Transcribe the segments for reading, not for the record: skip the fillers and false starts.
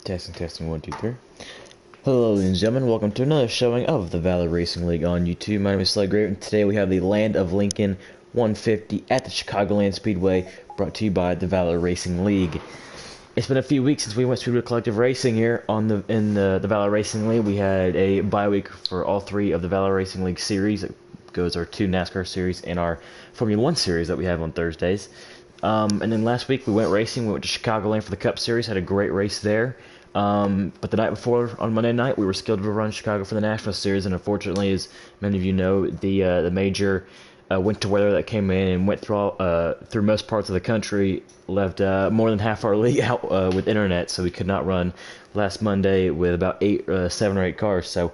Testing, 1, 2, 3. Hello, ladies and gentlemen. Welcome to another showing of the Valor Racing League on YouTube. My name is Slug Graven, and today we have the Land of Lincoln 150 at the Chicagoland Speedway, brought to you by the Valor Racing League. It's been a few weeks since we went to Collective Racing here in the Valor Racing League. We had a bye week for all three of the Valor Racing League series. It goes our two NASCAR series and our Formula One series that we have on Thursdays. And then last week we went racing. We went to Chicagoland for the Cup Series. Had a great race there. But the night before, on Monday night, we were scheduled to run Chicago for the National Series, and unfortunately, as many of you know, the major winter weather that came in and went through most parts of the country left more than half our league out with internet, so we could not run last Monday with about 7 or 8 cars. So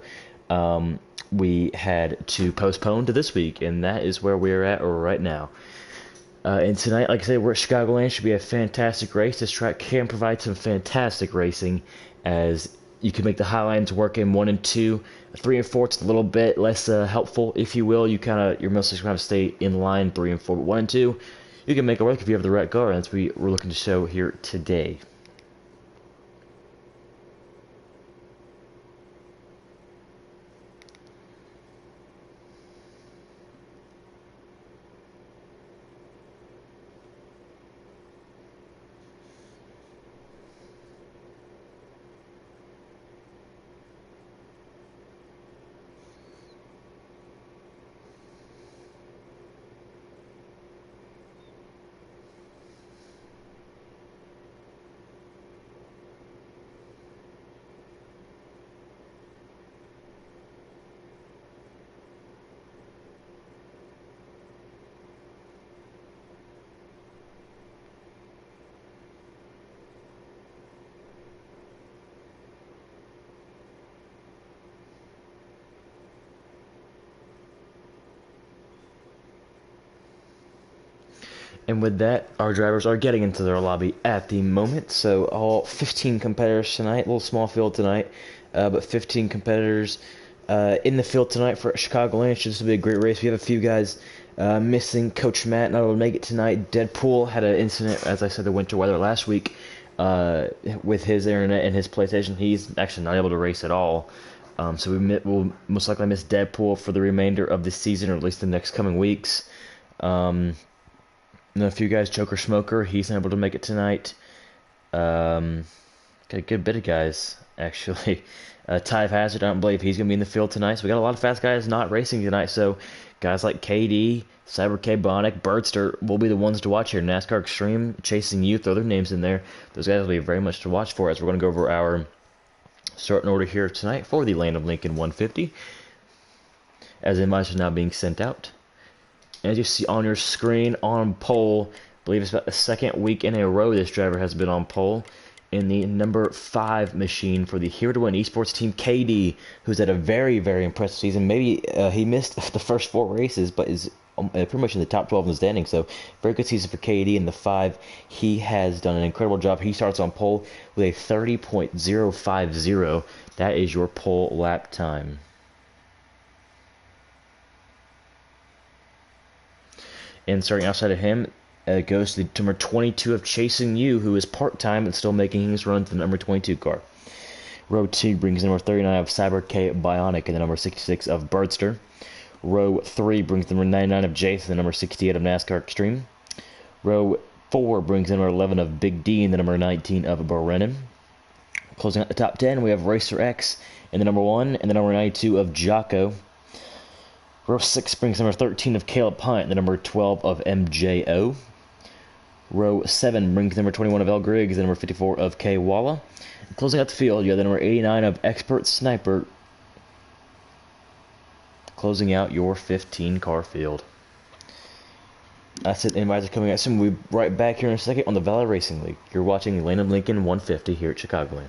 we had to postpone to this week, and that is where we're at right now. And tonight, like I said, we're at Chicagoland. Should be a fantastic race. This track can provide some fantastic racing, as you can make the high lines work in 1 and 2. 3 and 4, it's a little bit less helpful, if you will. You're mostly going to have to stay in line 3 and 4, but 1 and 2, you can make it work if you have the right car. And that's what we're looking to show here today. And with that, our drivers are getting into their lobby at the moment. So all 15 competitors tonight, a little small field tonight, but 15 competitors in the field tonight for Chicagoland. This will be a great race. We have a few guys missing. Coach Matt not able to make it tonight. Deadpool had an incident, as I said, the winter weather last week with his internet and his PlayStation. He's actually not able to race at all. So we'll most likely miss Deadpool for the remainder of the season, or at least the next coming weeks. And a few guys, Joker Smoker, he's not able to make it tonight. Got a good bit of guys, actually. Ty Hazard, I don't believe he's going to be in the field tonight. So we got a lot of fast guys not racing tonight. So guys like KD, Cyber K Bionic, Birdster will be the ones to watch here. NASCAR Extreme, Chasing You, throw their names in there. Those guys will be very much to watch for as we're going to go over our starting order here tonight for the Land of Lincoln 150. As invites are now being sent out. As you see on your screen, on pole, I believe it's about the second week in a row this driver has been on pole in the number 5 machine for the Here to Win Esports team, KD, who's had a very, very impressive season. Maybe he missed the first 4 races, but is pretty much in the top 12 in the standing. So very good season for KD in the 5. He has done an incredible job. He starts on pole with a 30.050. That is your pole lap time. And starting outside of him, goes to the number 22 of Chasing You, who is part-time and still making his run to the number 22 car. Row 2 brings the number 39 of Cyber K Bionic and the number 66 of Birdster. Row 3 brings the number 99 of Jason, the number 68 of NASCAR Extreme. Row 4 brings the number 11 of Big D and the number 19 of Brennan. Closing out the top 10, we have Racer X and the number 1 and the number 92 of Jocko. Row 6 brings number 13 of Caleb Hunt, the number 12 of MJO. Row 7 brings number 21 of El Griggs, the number 54 of K Walla. And closing out the field, you have the number 89 of Expert Sniper. Closing out your 15-car field. That's it. Invites are coming out soon. We'll be right back here in a second on the Valor Racing League. You're watching the Land of Lincoln 150 here at Chicagoland.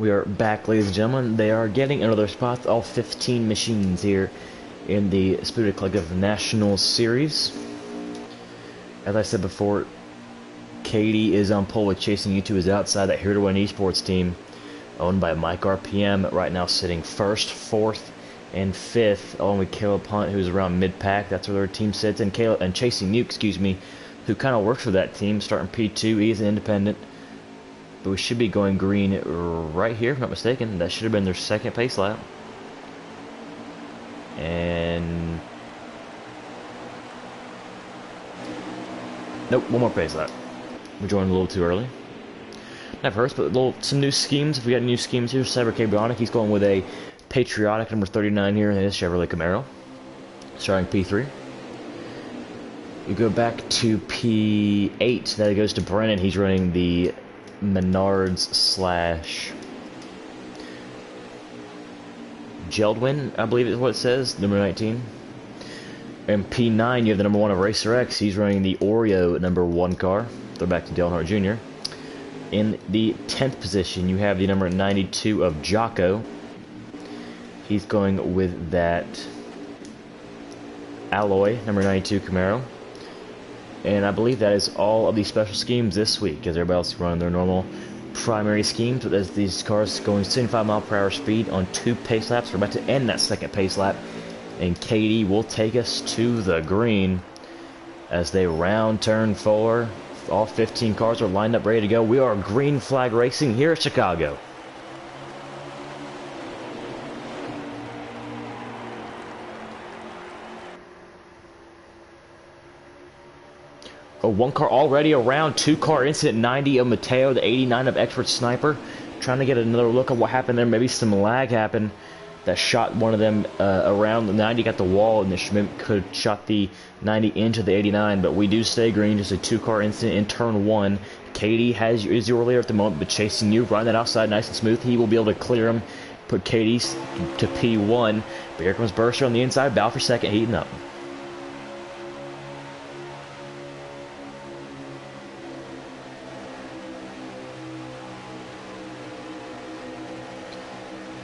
We are back, ladies and gentlemen. They are getting into their spots, all 15 machines here in the Speedway Collective National Series. As I said before, Katie is on pole with Chasing You2 is outside that Here to Win Esports team, owned by Mike RPM, right now sitting 1st, 4th, and 5th, along with Caleb Hunt, who's around mid-pack. That's where their team sits, and Chasing You, who kind of works for that team, starting P2. He is an independent. But we should be going green right here, if I'm not mistaken. That should have been their second pace lap. And nope, one more pace lap. We joined a little too early. Not first, but some new schemes. If we got new schemes here, Cyber K Bionic, he's going with a patriotic number 39 here in his Chevrolet Camaro, starting P3. We go back to P8. That goes to Brennan. He's running the Menards / Geldwin, I believe is what it says, number 19. And P9, you have the number 1 of Racer X. He's running the Oreo number 1 car. They're back to Dale Hart Jr. In the 10th position, you have the number 92 of Jocko. He's going with that Alloy, number 92 Camaro. And I believe that is all of the special schemes this week, as everybody else is running their normal primary schemes. But as these cars going 75 mile/hour speed on 2 pace laps, we're about to end that second pace lap. And Katie will take us to the green as they round turn 4. All 15 cars are lined up ready to go. We are green flag racing here at Chicago. Oh, 1 car already around, 2 car incident, 90 of Mateo, the 89 of Expert Sniper. Trying to get another look at what happened there. Maybe some lag happened that shot one of them around. The 90 got the wall, and the Schmidt could shot the 90 into the 89. But we do stay green, just a 2 car incident in turn 1. Katie is your leader at the moment, but Chasing You, running that outside nice and smooth. He will be able to clear him, put Katie to P1. But here comes Burster on the inside, Valor for second, heating up.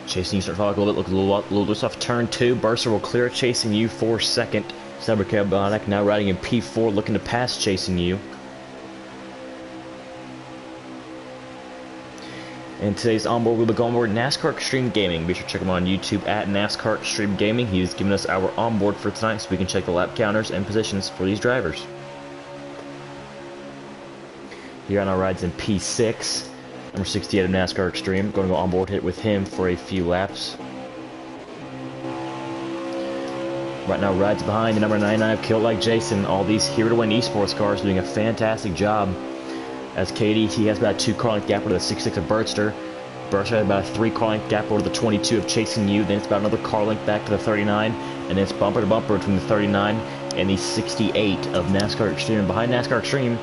Chasing You starts following a little bit, look a little loose off turn 2. Burster will clear Chasing You for second. Cyber Carbonic now riding in P4, looking to pass Chasing You. And today's onboard, we'll be going onboard NASCAR Extreme Gaming. Be sure to check him on YouTube at NASCAR Extreme Gaming. He's giving us our onboard for tonight so we can check the lap counters and positions for these drivers. Here on our rides in P6. Number 68 of NASCAR Extreme, going to go on board hit with him for a few laps. Right now, rides behind the number 99 of Kill Like Jason. All these Here to Win Esports cars doing a fantastic job. As Katie, he has about a 2 car length gap over the 66 of Burster. Burster has about a 3 car length gap over the 22 of Chasing You. Then it's about another car length back to the 39. And then it's bumper to bumper between the 39 and the 68 of NASCAR Extreme. Behind NASCAR Extreme,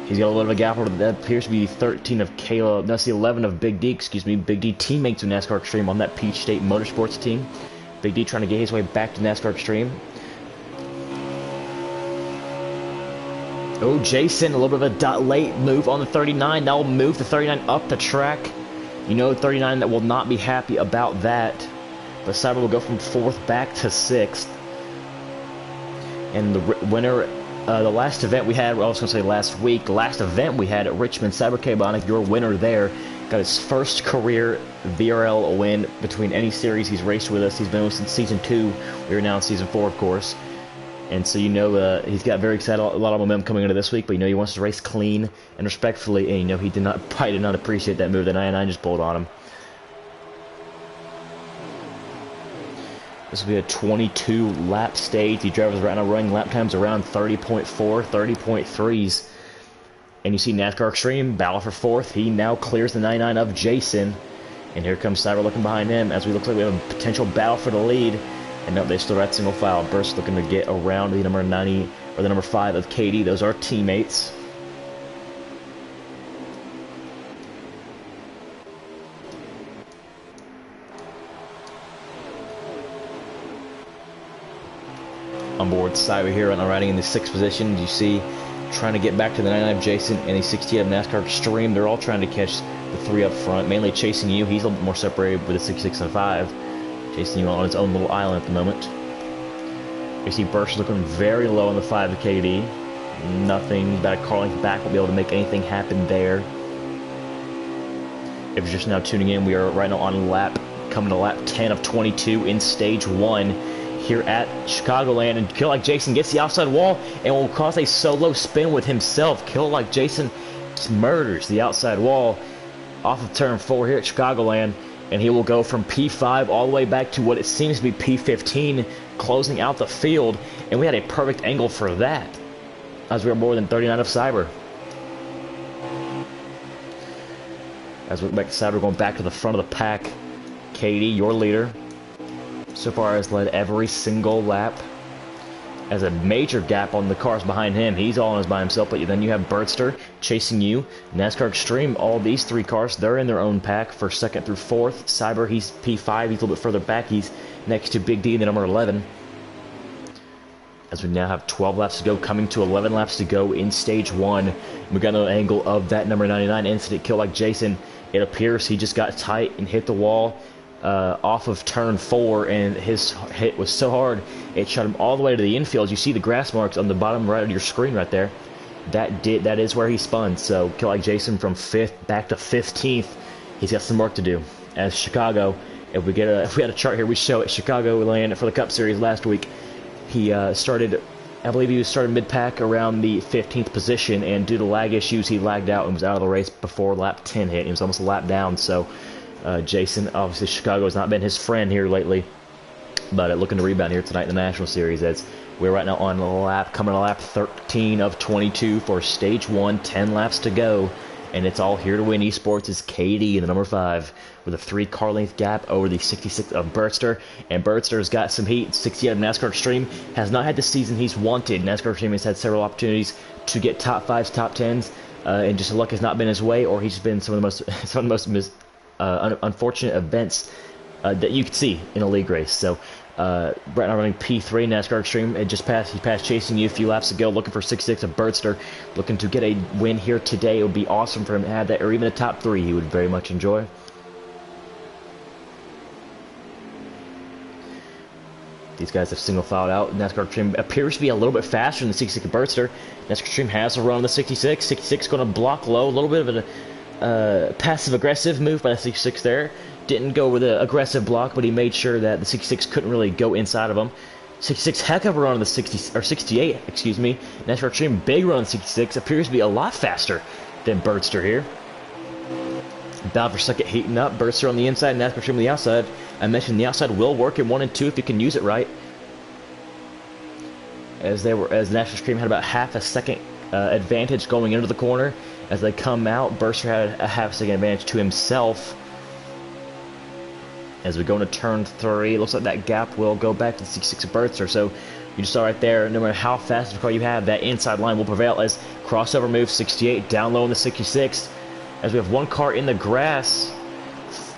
he's got a little bit of a gap over that appears to be the 13 of Caleb. That's the 11 of Big D, Big D teammates with NASCAR Extreme on that Peach State Motorsports team. Big D trying to get his way back to NASCAR Extreme. Oh, Jason, a little bit of a late move on the 39. That will move the 39 up the track. You know, 39 that will not be happy about that. But Cyber will go from 4th back to 6th. And the winner, the last event we had, I was going to say last week, the last event we had at Richmond, Cyber K Bionic, your winner there, got his first career VRL win between any series he's raced with us. He's been with us since Season 2. We are now in Season 4, of course. And so you know he's got very excited, a lot of momentum coming into this week, but you know he wants to race clean and respectfully, and you know he probably did not appreciate that move. The 99 just pulled on him. This will be a 22 lap stage. The drivers right now running lap times around 30.4, 30.3s. And you see NASCAR Extreme, Valor for 4th. He now clears the 99 of Jason. And here comes Cyber looking behind him as we look like we have a potential battle for the lead. And no, they still at single file. Burst looking to get around the number 90 or the number 5 of Katie. Those are teammates. On board Cyber here, riding in the 6th position. You see trying to get back to the 99 of Jason and the 68 of NASCAR Extreme. They're all trying to catch the 3 up front, mainly chasing you. He's a little bit more separated with the 66 and 5, chasing you on his own little island at the moment. You see Burch looking very low on the 5 of KD. Nothing. He's about a car length back. Won't be able to make anything happen there. If you're just now tuning in, we are right now on coming to lap 10 of 22 in stage 1 here at Chicagoland. And Kill Like Jason gets the outside wall and will cause a solo spin with himself. Kill Like Jason murders the outside wall off of turn 4 here at Chicagoland. And he will go from P5 all the way back to what it seems to be P15, closing out the field. And we had a perfect angle for that, as we are more than 39 of Cyber. As we look back to Cyber, going back to the front of the pack. Katie, your leader, so far has led every single lap. Has a major gap on the cars behind him. He's all in his by himself, but then you have Birdster chasing you. NASCAR Extreme, all these 3 cars, they're in their own pack for 2nd through 4th. Cyber, he's P5, he's a little bit further back. He's next to Big D in the number 11. As we now have 12 laps to go, coming to 11 laps to go in stage 1. We got an angle of that number 99 incident, Kill Like Jason. It appears he just got tight and hit the wall off of turn 4, and his hit was so hard it shot him all the way to the infield. You see the grass marks on the bottom right of your screen right there. That is where he spun. So Kill Like Jason from 5th back to 15th. He's got some work to do. As Chicago, if we had a chart here, we show it. Chicagoland for the Cup Series last week. He started, I believe he started mid-pack around the 15th position, and due to lag issues, he lagged out and was out of the race before lap 10 hit. He was almost a lap down. So Jason, obviously Chicago has not been his friend here lately, but looking to rebound here tonight in the National Series, as we're right now on coming to lap 13 of 22 for stage 1, 10 laps to go, and it's all here to win esports is KD in the number 5 with a 3 car length gap over the 66 of Birdster, and Birdster's got some heat. 68 of NASCAR Extreme has not had the season he's wanted. NASCAR Extreme has had several opportunities to get top 5s, top 10s, and just luck has not been his way, or he's been some of the most unfortunate events that you could see in a league race. So right now running P3 NASCAR Extreme. He passed chasing you a few laps ago, looking for 66 of Birdster, looking to get a win here today. It would be awesome for him to have that, or even a top 3 he would very much enjoy. These guys have single filed out. NASCAR Extreme appears to be a little bit faster than the 66 of Birdster. NASCAR Extreme has a run on the 66. 66 going to block low, a little bit of a passive-aggressive move by the 66 there. Didn't go with an aggressive block, but he made sure that the 66 couldn't really go inside of him. 66 heck of a run on the 68, excuse me. NASCAR Extreme big run on the 66 appears to be a lot faster than Birdster here. Bound for second, heating up. Birdster on the inside, NASCAR Extreme on the outside. I mentioned the outside will work in 1 and 2 if you can use it right. As NASCAR Extreme had about half a second advantage going into the corner. As they come out, Birdster had a half second advantage to himself. As we go into turn 3, it looks like that gap will go back to the 66 of Birdster. So you just saw right there, no matter how fast of a car you have, that inside line will prevail as crossover move 68 down low in the 66. As we have 1 car in the grass.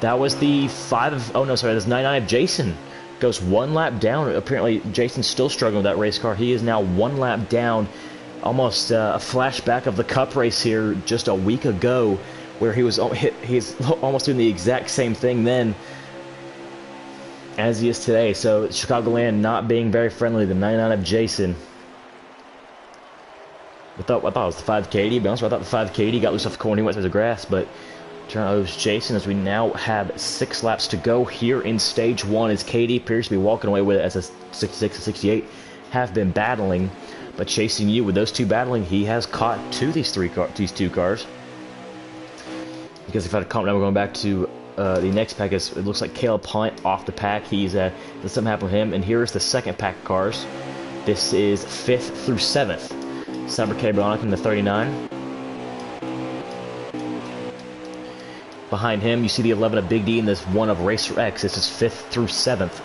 That was the 5 of, oh no, sorry, that's 99 of Jason. Goes 1 lap down. Apparently, Jason's still struggling with that race car. He is now 1 lap down. Almost a flashback of the Cup race here just a week ago, where he's almost doing the exact same thing then as he is today. So Chicagoland not being very friendly. The 99 of Jason. I thought it was the 5 KD. To be honest, I thought the 5 KD got loose off the corner. He went through the grass, but turn out it was Jason. As we now have 6 laps to go here in stage 1, as KD appears to be walking away with it, as a 66 and 68 have been battling. But chasing you with those 2 battling, he has caught these 2 cars. Because if I had comment, now we're going back to the next pack. It looks like Caleb Hunt off the pack. There's something happened with him. And here's the second pack of cars. This is 5th through 7th. Cyber Cabronic in the 39. Behind him, you see the 11 of Big D and this 1 of Racer X. This is 5th through 7th.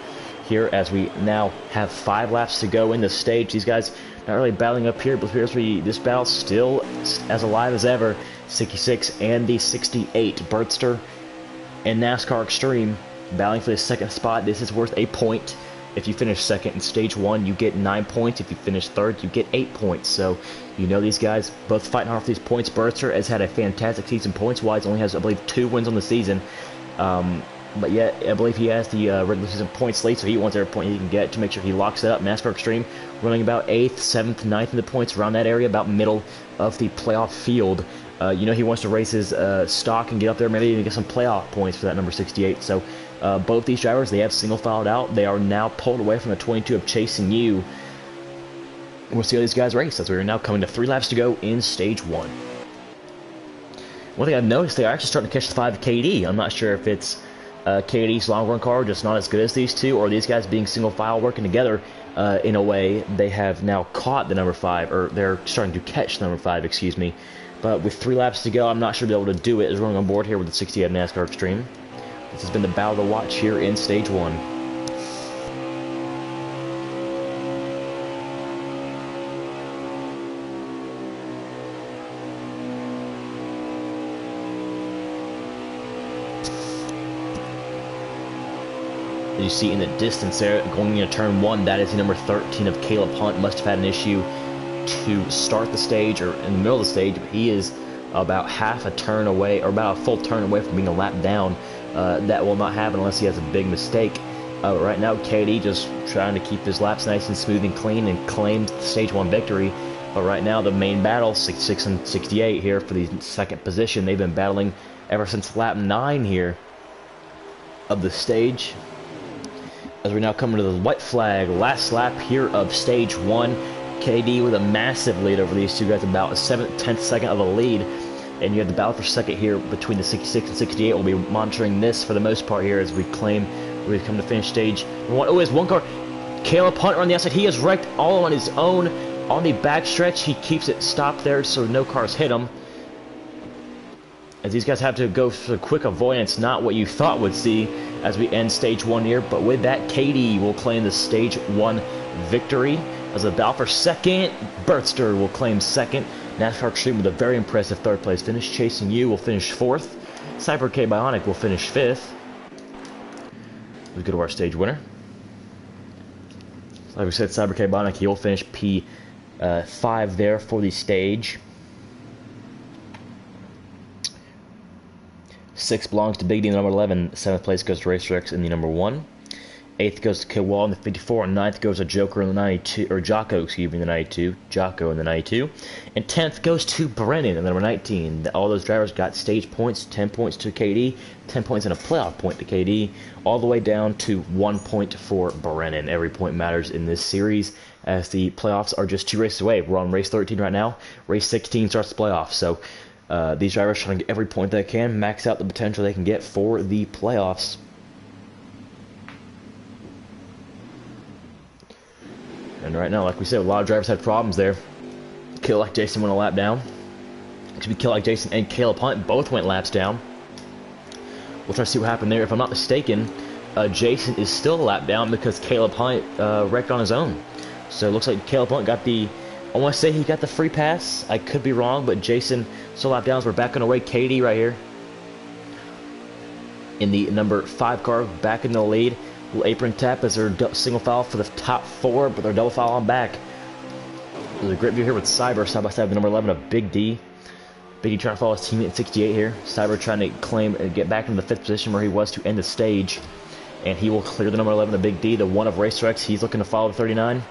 Here, as we now have 5 laps to go in the stage. These guys not really battling up here, but here's this battle still as alive as ever. 66 and the 68. Birdster and NASCAR Extreme battling for the 2nd spot. This is worth a point. If you finish second in stage 1, you get 9 points. If you finish third, you get 8 points. So, you know these guys both fighting hard for these points. Burster has had a fantastic season points-wise. Only has, I believe, 2 wins on the season. But yet, I believe he has the regular season points lead, so he wants every point he can get to make sure he locks it up. NASCAR Extreme running about 8th, 7th, 9th in the points, around that area, about middle of the playoff field. You know he wants to race his stock and get up there, maybe even get some playoff points for that number 68. So both these drivers, they have single filed out. They are now pulled away from the 22 of Chasing You. We'll see how these guys race as we are now coming to 3 laps to go in stage 1. One thing I've noticed, they are actually starting to catch the 5 KD. I'm not sure if it's KD's long run car just not as good as these two, or these guys being single file working together in a way. They have now caught the number 5, or they're starting to catch the number 5, excuse me. But with 3 laps to go, I'm not sure they'll be able to do it. Is running on board here with the 68 NASCAR Extreme. This has been the battle to watch here in stage 1. You see in the distance there, going into turn 1, that is the number 13 of Caleb Hunt. Must have had an issue to start the stage, or in the middle of the stage, but he is about half a turn away, or about a full turn away from being a lap down. That will not happen unless he has a big mistake. Right now, KD just trying to keep his laps nice and smooth and clean and claims the stage 1 victory. But right now, the main battle, 66 and 68 here for the second position. They've been battling ever since lap 9 here of the stage. As we're now coming to the white flag, last lap here of stage 1. KD with a massive lead over these two guys, about a 10th second of a lead. And you have the battle for second here between the 66 and 68. We'll be monitoring this for the most part here as we claim we come to finish stage 1. Oh, there's one car. Caleb Hunter on the outside. He has wrecked all on his own on the backstretch. He keeps it stopped there so no cars hit him. As these guys have to go for quick avoidance, not what you thought would see as we end stage 1 here. But with that, KD will claim the stage 1 victory. As a battle for second, Bertster will claim second. NASCAR Extreme with a very impressive 3rd place finish. Chasing You will finish 4th. Cyber K Bionic will finish 5th. We go to our stage winner. Like we said, Cyber K Bionic, he will finish P5 there for the stage. 6 belongs to Big D in the number 11. 7th place goes to Racer X in the number 1. 8th goes to K-Wall in the 54. And 9th goes to Joker in the 92, or Jocko, excuse me, in the 92. Jocko in the 92. And 10th goes to Brennan in the number 19. All those drivers got stage points. 10 points to KD, 10 points and a playoff point to KD, all the way down to 1 point for Brennan. Every point matters in this series, as the playoffs are just 2 races away. We're on race 13 right now. Race 16 starts the playoffs. So these drivers trying to get every point they can, max out the potential they can get for the playoffs. And right now, like we said, a lot of drivers had problems there. Kill Like Jason went a lap down. Excuse me, Kill Like Jason and Caleb Hunt both went laps down. We'll try to see what happened there. If I'm not mistaken, Jason is still a lap down because Caleb Hunt wrecked on his own. So it looks like Caleb Hunt got the, I want to say he got the free pass. I could be wrong, but Jason still lap downs. We're back on the way. KD right here in the number 5 car, back in the lead. Little apron tap as they're single file for the top 4, but they're double file on back. There's a great view here with Cyber side by side with the number 11 of Big D. Big D trying to follow his teammate at 68 here. Cyber trying to claim and get back into the 5th position where he was to end the stage. And he will clear the number 11 of Big D, the 1 of Racer X. He's looking to follow the 39.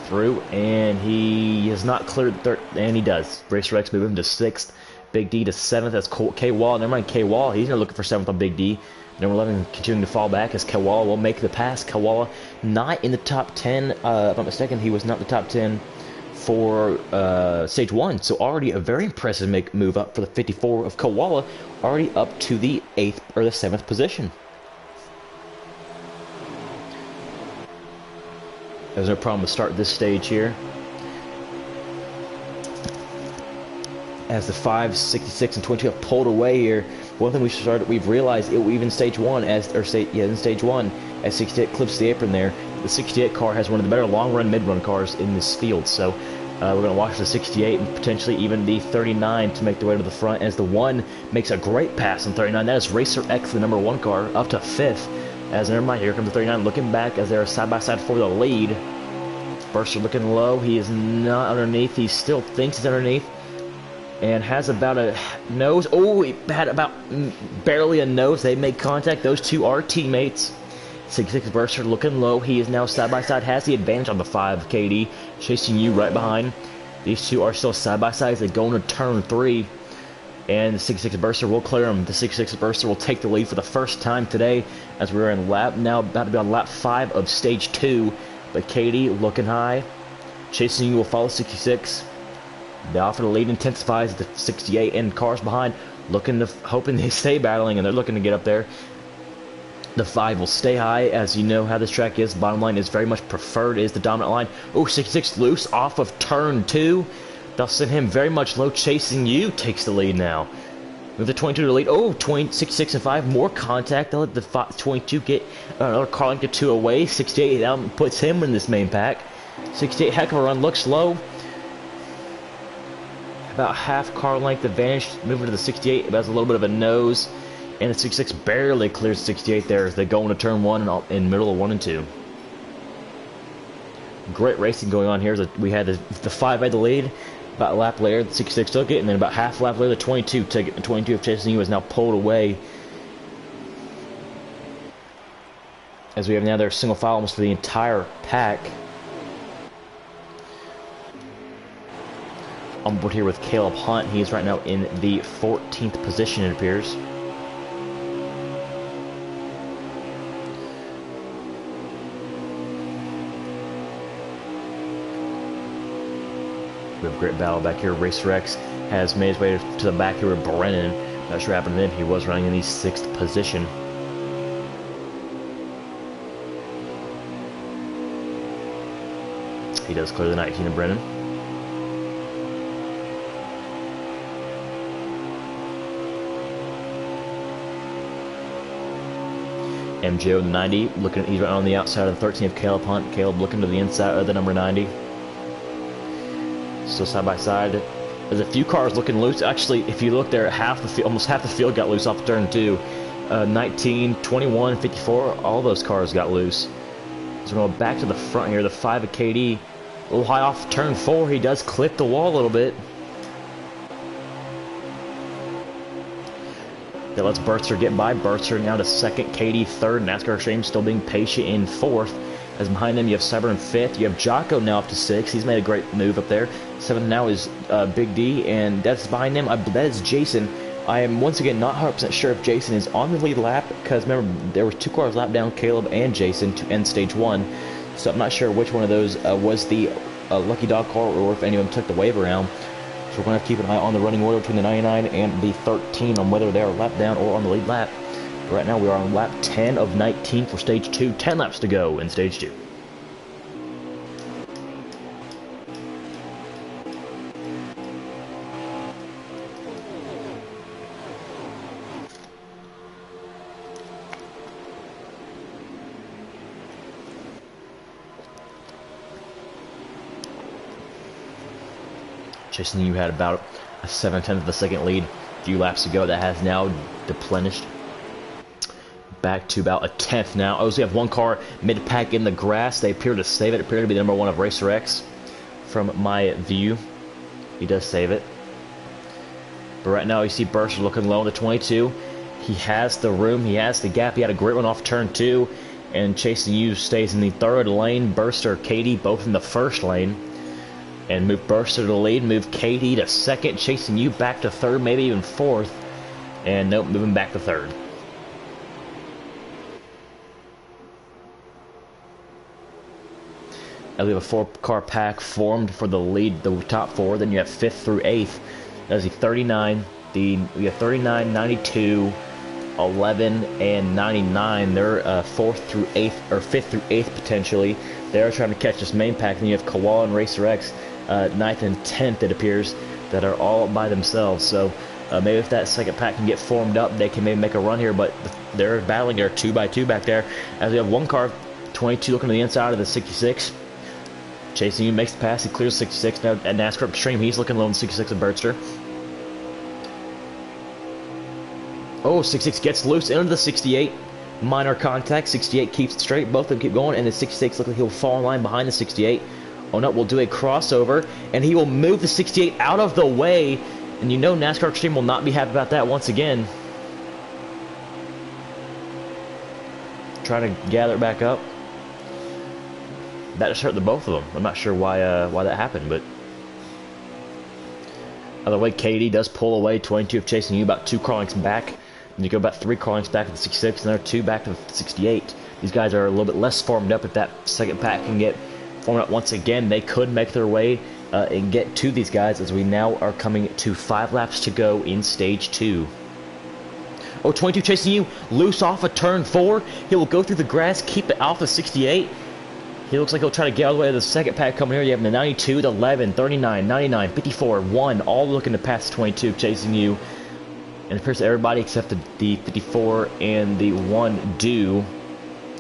Through, and he has not cleared the 3rd, and he does. Racer X move him to 6th. Big D to 7th. That's K-Wall. Never mind K-Wall. He's not looking for 7th on Big D. Number 11 continuing to fall back as Kawala will make the pass. Kawala not in the top 10. If I'm not mistaken, he was not in the top 10 for stage 1. So already a very impressive move up for the 54 of Kawala, already up to the 8th or the 7th position. There's no problem to start this stage here. As the 5, 66, and 22 have pulled away here. One thing we've realized, even stage 1, in stage 1, as 68 clips the apron there, the 68 car has one of the better long-run, mid-run cars in this field. So we're going to watch the 68 and potentially even the 39 to make their way to the front, as the 1 makes a great pass on 39. That is Racer X, the number 1 car, up to 5th. As never mind, here comes the 39 looking back as they're side by side for the lead. Burster looking low. He is not underneath. He still thinks he's underneath. And has about a nose. Oh, he had about barely a nose. They make contact. Those two are teammates. 66 Burster looking low. He is now side by side. Has the advantage on the 5 KD. Chasing you right behind. These two are still side by side as they go into turn 3. And the 66 Burster will clear him. The 66 Burster will take the lead for the first time today as we're in now about to be on lap 5 of stage 2. But Katie looking high. Chasing you will follow 66. The offer to lead intensifies. The 68 and cars behind hoping they stay battling, and they're looking to get up there. The 5 will stay high, as you know how this track is. Bottom line is very much preferred, is the dominant line. Oh, 66 loose off of turn 2. They'll send him very much low. Chasing you takes the lead now. Move the 22 to lead. Oh, 66 and 5 more contact. They'll let the 22 get another car length or 2 away. 68 out puts him in this main pack. 68 heck of a run. Looks low. About half car length advantage. Moving to the 68. It has a little bit of a nose. And the 66 barely clears 68 there as they go into turn 1 and in middle of 1 and 2. Great racing going on here. We had the 5 had the lead. About a lap later, the 66 took it, and then about half a lap later, the 22 took it. The 22 of Chasing You is now pulled away. As we have now their single file almost for the entire pack. On board here with Caleb Hunt. He is right now in the 14th position, it appears. We have a great battle back here. Racer X has made his way to the back here with Brennan. Not sure what happened to him. He was running in the 6th position. He does clear the 19 of Brennan. MJO the 90, he's right on the outside of the 13 of Caleb Hunt. Caleb looking to the inside of the number 90. Still side by side. There's a few cars looking loose. Actually, if you look there, almost half the field got loose off turn 2. 19, 21, 54, all those cars got loose. So we're going back to the front here. The 5 of KD, a little high off turn 4. He does clip the wall a little bit. That lets Burtzer get by. Burtzer now to 2nd, KD 3rd. NASCAR Extreme still being patient in 4th. As behind them, you have Cyber in 5th. You have Jocko now up to 6th. He's made a great move up there. 7th now is Big D, and that's behind him. That is Jason. I am once again not 100% sure if Jason is on the lead lap, because remember, there was 2 cars lap down, Caleb and Jason, to end stage 1. So I'm not sure which one of those was the Lucky Dog car, or if any of them took the wave around. So we're going to have to keep an eye on the running order between the 99 and the 13 on whether they are lap down or on the lead lap. Right now we are on lap 10 of 19 for stage 2. 10 laps to go in stage 2. Chasing You had about a 7/10 of a second lead a few laps ago. That has now deplenished back to about a 10th now. Oh, so we have one car mid-pack in the grass. They appear to save it. Appear to be the number 1 of Racer X from my view. He does save it. But right now you see Burster looking low in the 22. He has the room. He has the gap. He had a great one off turn 2. And Chasing You stays in the 3rd lane. Burster, Katie, both in the 1st lane. And move Burster to the lead, move Katie to 2nd, Chasing You back to 3rd, maybe even 4th. And nope, moving back to 3rd. And we have a 4-car pack formed for the lead, the top 4. Then you have 5th through 8th. There's the 39, we have 39, 92, 11, and 99. They're 4th through 8th, or 5th through 8th potentially. They're trying to catch this main pack. Then you have Koala and Racer X, 9th and 10th, it appears, that are all by themselves. So maybe if that 2nd pack can get formed up, they can maybe make a run here. But they're battling there 2 by 2 back there. As we have one car, 22, looking to the inside of the 66. Chasing You makes the pass. He clears 66. Now at NASCAR Extreme, he's looking low in 66 of Burster. Oh, 66 gets loose into the 68. minor contact. 68 keeps it straight. Both of them keep going, and the 66 looks like he'll fall in line behind the 68. Oh no, we'll do a crossover, and he will move the 68 out of the way, and you know NASCAR Extreme will not be happy about that once again. Trying to gather it back up. That just hurt the both of them. I'm not sure why that happened, but either way, KD does pull away. 22 of chasing you, about 2 car lengths back. And you go about 3 car lengths back to the 66, and another 2 back to the 68. These guys are a little bit less formed up. If that second pack can get formed up once again, they could make their way and get to these guys, as we now are coming to 5 laps to go in stage 2. Oh, 22 chasing you, loose off of turn 4. He will go through the grass, keep it off of 68. He looks like he'll try to get all the way to the second pack coming here. You have the 92, the 11, 39, 99, 54, 1, all looking to pass 22 chasing you. And it appears everybody except the 54 and the 1 do.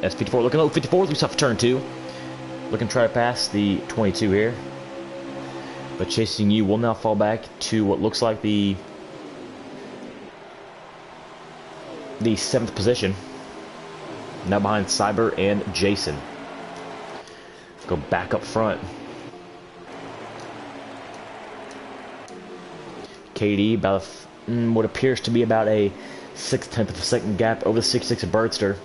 As 54 looking low, 54 loose off of turn 2. Looking to try to pass the 22 here. But chasing you will now fall back to what looks like the 7th position. Now behind Cyber and Jason. Go back up front. KD about what appears to be about a 6/10 of a second gap over the 66 of Birdster.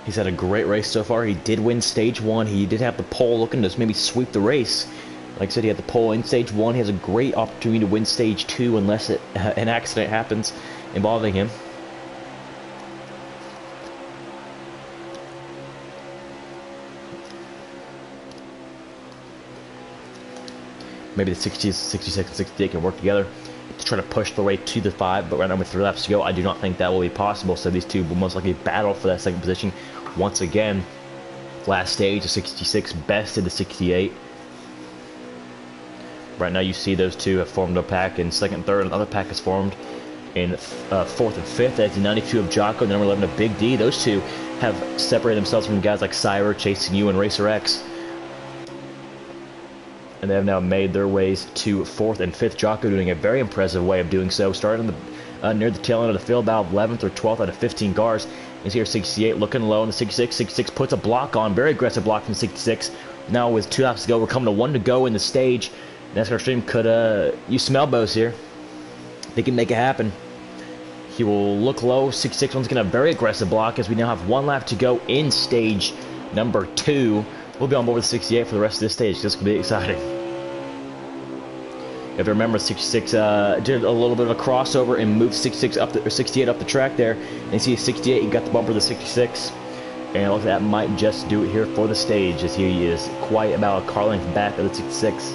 He's had a great race so far. He did win stage 1. He did have the pole, looking to maybe sweep the race. Like I said, he had the pole in stage 1. He has a great opportunity to win stage 2 unless an accident happens involving him. Maybe the 60s, 66, and 68 can work together to try to push their way to the 5, but right now with 3 laps to go, I do not think that will be possible, so these two will most likely battle for that second position once again. Last stage, the 66 bested the 68. Right now you see those two have formed a pack in 2nd and 3rd, another pack is formed in 4th and 5th. That's the 92 of Jocko, the number 11 of Big D. Those two have separated themselves from guys like Cyber, Chasing You, and Racer X. And they have now made their ways to 4th and 5th. Jocko doing a very impressive way of doing so. Starting near the tail end of the field, about 11th or 12th out of 15 cars. Is here 68 looking low in the 66. 66 puts a block on, very aggressive block from 66. Now with 2 laps to go, we're coming to 1 to go in the stage. NASCAR Extreme could use some elbows here. They can make it happen. He will look low. 66 once again a very aggressive block as we now have 1 lap to go in stage number 2. We'll be on board with 68 for the rest of this stage. This could be exciting. If you remember, 66 did a little bit of a crossover and moved 66 up or 68 up the track there. And you see 68, he got the bumper of the 66. And look, that might just do it here for the stage, as he is quite about a car length back of the 66.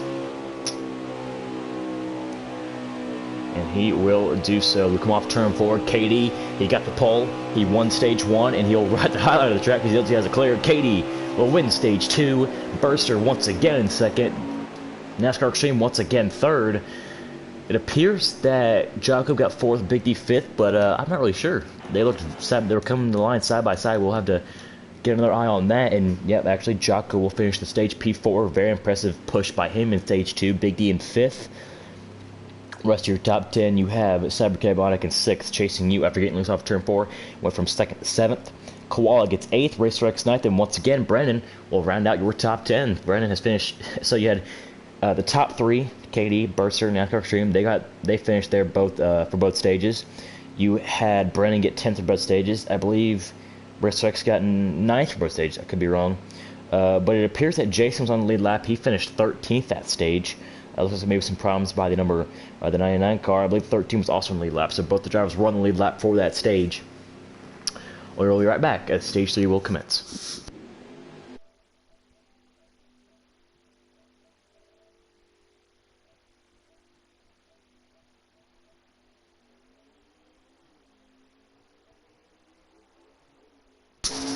And he will do so. We come off turn 4. KD, he got the pole. He won stage 1, and he'll ride the highlight of the track because he has a clear. KD will win stage 2. Burster once again in 2nd. NASCAR Extreme once again 3rd. It appears that Jocko got 4th, Big D 5th, but I'm not really sure. They looked sad. They were coming to the line side by side. We'll have to get another eye on that. And yep, actually Jocko will finish the stage P4. Very impressive push by him in stage 2. Big D in 5th. Rest of your top 10, you have Cyber Carbonic in 6th, Chasing You after getting loose off turn 4. Went from 2nd to 7th. Koala gets 8th, Racer X 9th, and once again, Brennan will round out your top 10. Brennan has finished. So you had the top 3, KD, Burster, and NASCAR Extreme. They finished there both for both stages. You had Brennan get 10th for both stages. I believe Racer X got 9th for both stages. I could be wrong. But it appears that Jason was on the lead lap. He finished 13th that stage. Looks like maybe some problems by the 99 car. I believe 13 was also in the lead lap, so both the drivers were on the lead lap for that stage. We'll be right back as stage 3 will commence.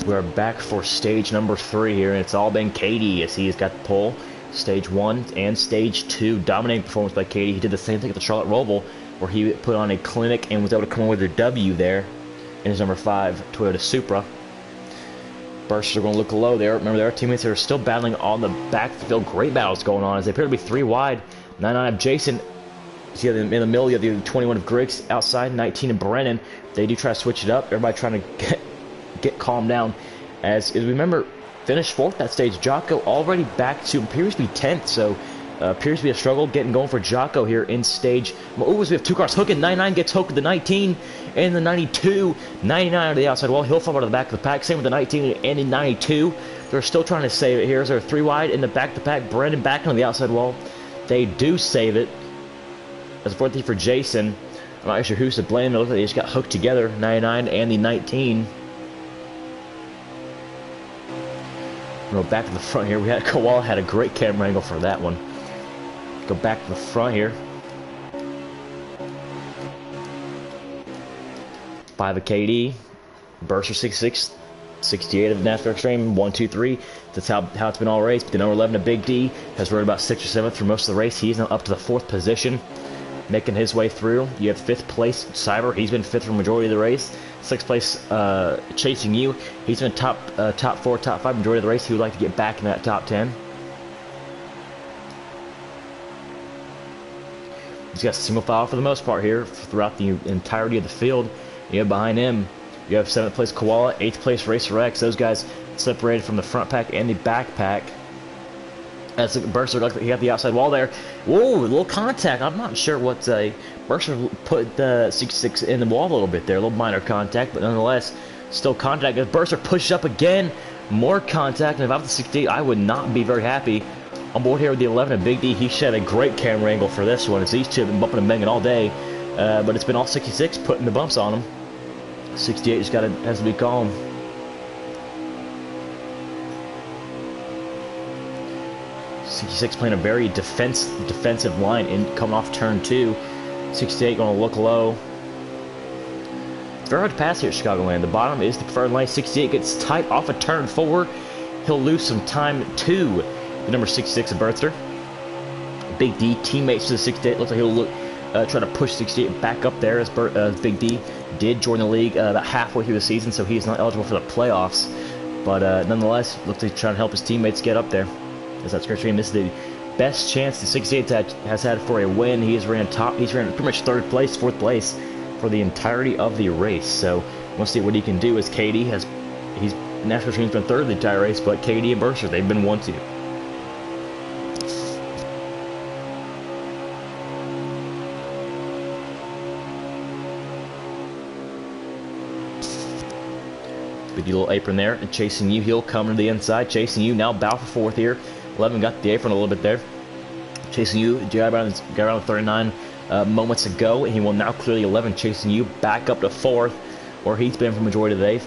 We're back for stage number 3 here, and it's all been KD as he has got the pole. Stage 1 and Stage 2, dominating performance by KD. He did the same thing at the Charlotte Roval, where he put on a clinic and was able to come away with a W there in his number 5 Toyota Supra. Bursters are going to look low there. Remember, there are teammates that are still battling on the back of the field. Great battles going on as they appear to be 3 wide. 99 of Jason See, in the middle, you have the 21 of Griggs, outside 19 of Brennan. They do try to switch it up. Everybody trying to get calmed down. As remember, finished 4th that stage. Jocko already back to appears to be 10th, so appears to be a struggle getting going for Jocko here in stage. Ooh, we have 2 cars hooking. 99 gets hooked with the 19 and the 92. 99 to the outside wall. He'll fall out of the back of the pack. Same with the 19 and the 92. They're still trying to save it here. They're 3 wide in the back of the pack. Brendan back on the outside wall. They do save it. That's a 4th for Jason. I'm not sure who's to blame. It looks like they just got hooked together. 99 and the 19. Go back to the front here. We had Koala had a great camera angle for that one. Go back to the front here. 5 of KD. Burster 66. 68 of NASCAR Extreme. 1, 2, 3. That's how it's been all race. But the number 11 of Big D has rode about 6th or 7th for most of the race. He's now up to the 4th position, making his way through. You have 5th place Cyber. He's been 5th for the majority of the race. 6th place Chasing You. He's been top 4, top 5 majority of the race. He would like to get back in that top 10. He's got single file for the most part here throughout the entirety of the field. You have behind him, you have 7th place Koala, 8th place Racer X. Those guys separated from the front pack and the back pack. As Burster, he got the outside wall there. Whoa, a little contact. I'm not sure what Burster put the 66 in the wall a little bit there. A little minor contact, but nonetheless, still contact. As Burster pushes up again, more contact. And if I was the 68, I would not be very happy. On board here with the 11 of Big D, he shed a great camera angle for this one. As these two have been bumping and banging all day, but it's been all 66 putting the bumps on them. 68 just has to be calm. '66 playing a very defensive line in coming off turn 2. 68 going to look low. It's very hard to pass here at Chicagoland. The bottom is the preferred line. 68 gets tight off of turn 4. He'll lose some time to the number 66 of Berther. Big D teammates to the 68. Looks like he'll try to push 68 back up there as Big D did join the league about halfway through the season, so he's not eligible for the playoffs. But nonetheless, looks like he's trying to help his teammates get up there. As that scratch stream, this is the best chance the 68 has had for a win. He's ran pretty much 3rd place, 4th place for the entirety of the race. So we'll see what he can do. As KD he's NASCAR Extreme's been 3rd the entire race, but KD and Berkshire, they've been 1-2. Big little apron there, and Chasing You, he'll come to the inside. Chasing You now bow for 4th here. 11 got the apron a little bit there. Chasing You got around 39 moments ago, and he will now clear the 11. Chasing You back up to 4th, where he's been for the majority of the day.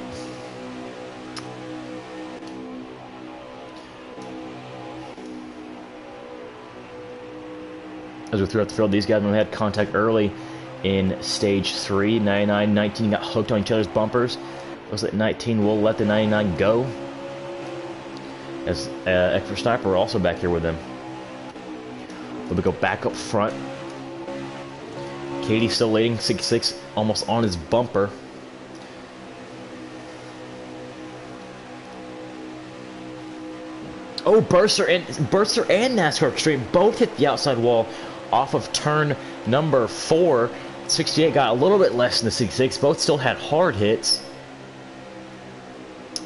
As we threw out the field, these guys had contact early in stage 3. 99, 19 got hooked on each other's bumpers. Looks like 19 will let the 99 go. As Extra Sniper also back here with them. But we go back up front. Katie still leading, 66 almost on his bumper. Oh, Burster and NASCAR Extreme both hit the outside wall off of turn number 4. 68 got a little bit less than the 66. Both still had hard hits.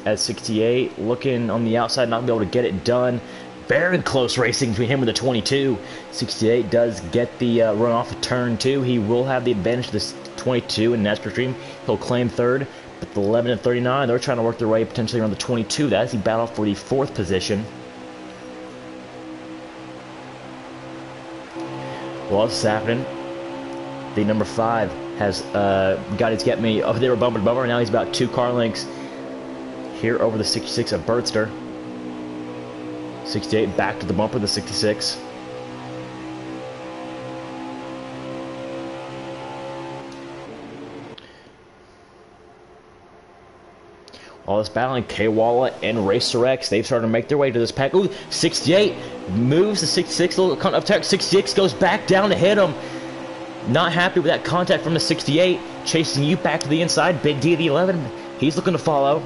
As 68 looking on the outside, not be able to get it done. Very close racing between him and the 22. 68 does get the run off of turn 2. He will have the advantage of this 22 in NASCAR Extreme. He'll claim 3rd. But the 11 and 39, they're trying to work their way potentially around the 22. That is the battle for the 4th position. While this is happening, the number 5 has got his get me. Oh, they were bumper to bumper. Now he's about 2 car lengths here over the 66 of Bertster. 68 back to the bumper, the 66. All this battling, K-Walla and Racer X, they've started to make their way to this pack. Ooh, 68 moves the 66, a little contact. 66 goes back down to hit him. Not happy with that contact from the 68. Chasing You back to the inside. Big D, the 11, he's looking to follow.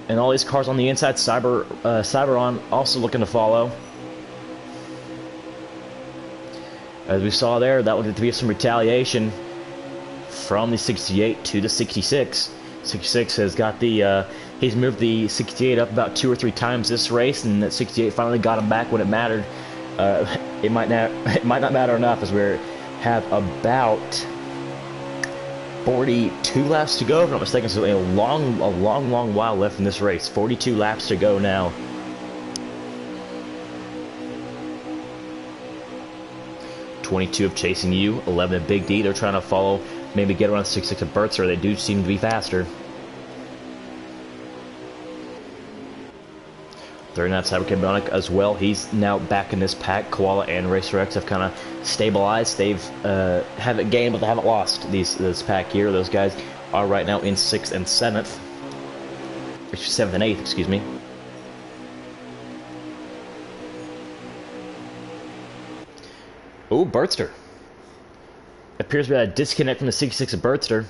And all these cars on the inside, Cyberon also looking to follow. As we saw there, that would get to be some retaliation from the 68 to the 66. 66 has got the, he's moved the 68 up about 2 or 3 times this race, and that 68 finally got him back when it mattered. It might not matter enough, as we have about 42 laps to go, if I'm not mistaken. So a long while left in this race. 42 laps to go now. $22 of Chasing You, 11 of Big D. They're trying to follow, maybe get around 66 of Bertzer. They do seem to be faster. 39 Cybercabonic as well. He's now back in this pack. Koala and Racer X have kind of stabilized. They've haven't gained, but they haven't lost this pack here. Those guys are right now in 6th and 7th. 7th and 8th, excuse me. Oh, Bertster. Appears to be a disconnect from the 66 of Bertster.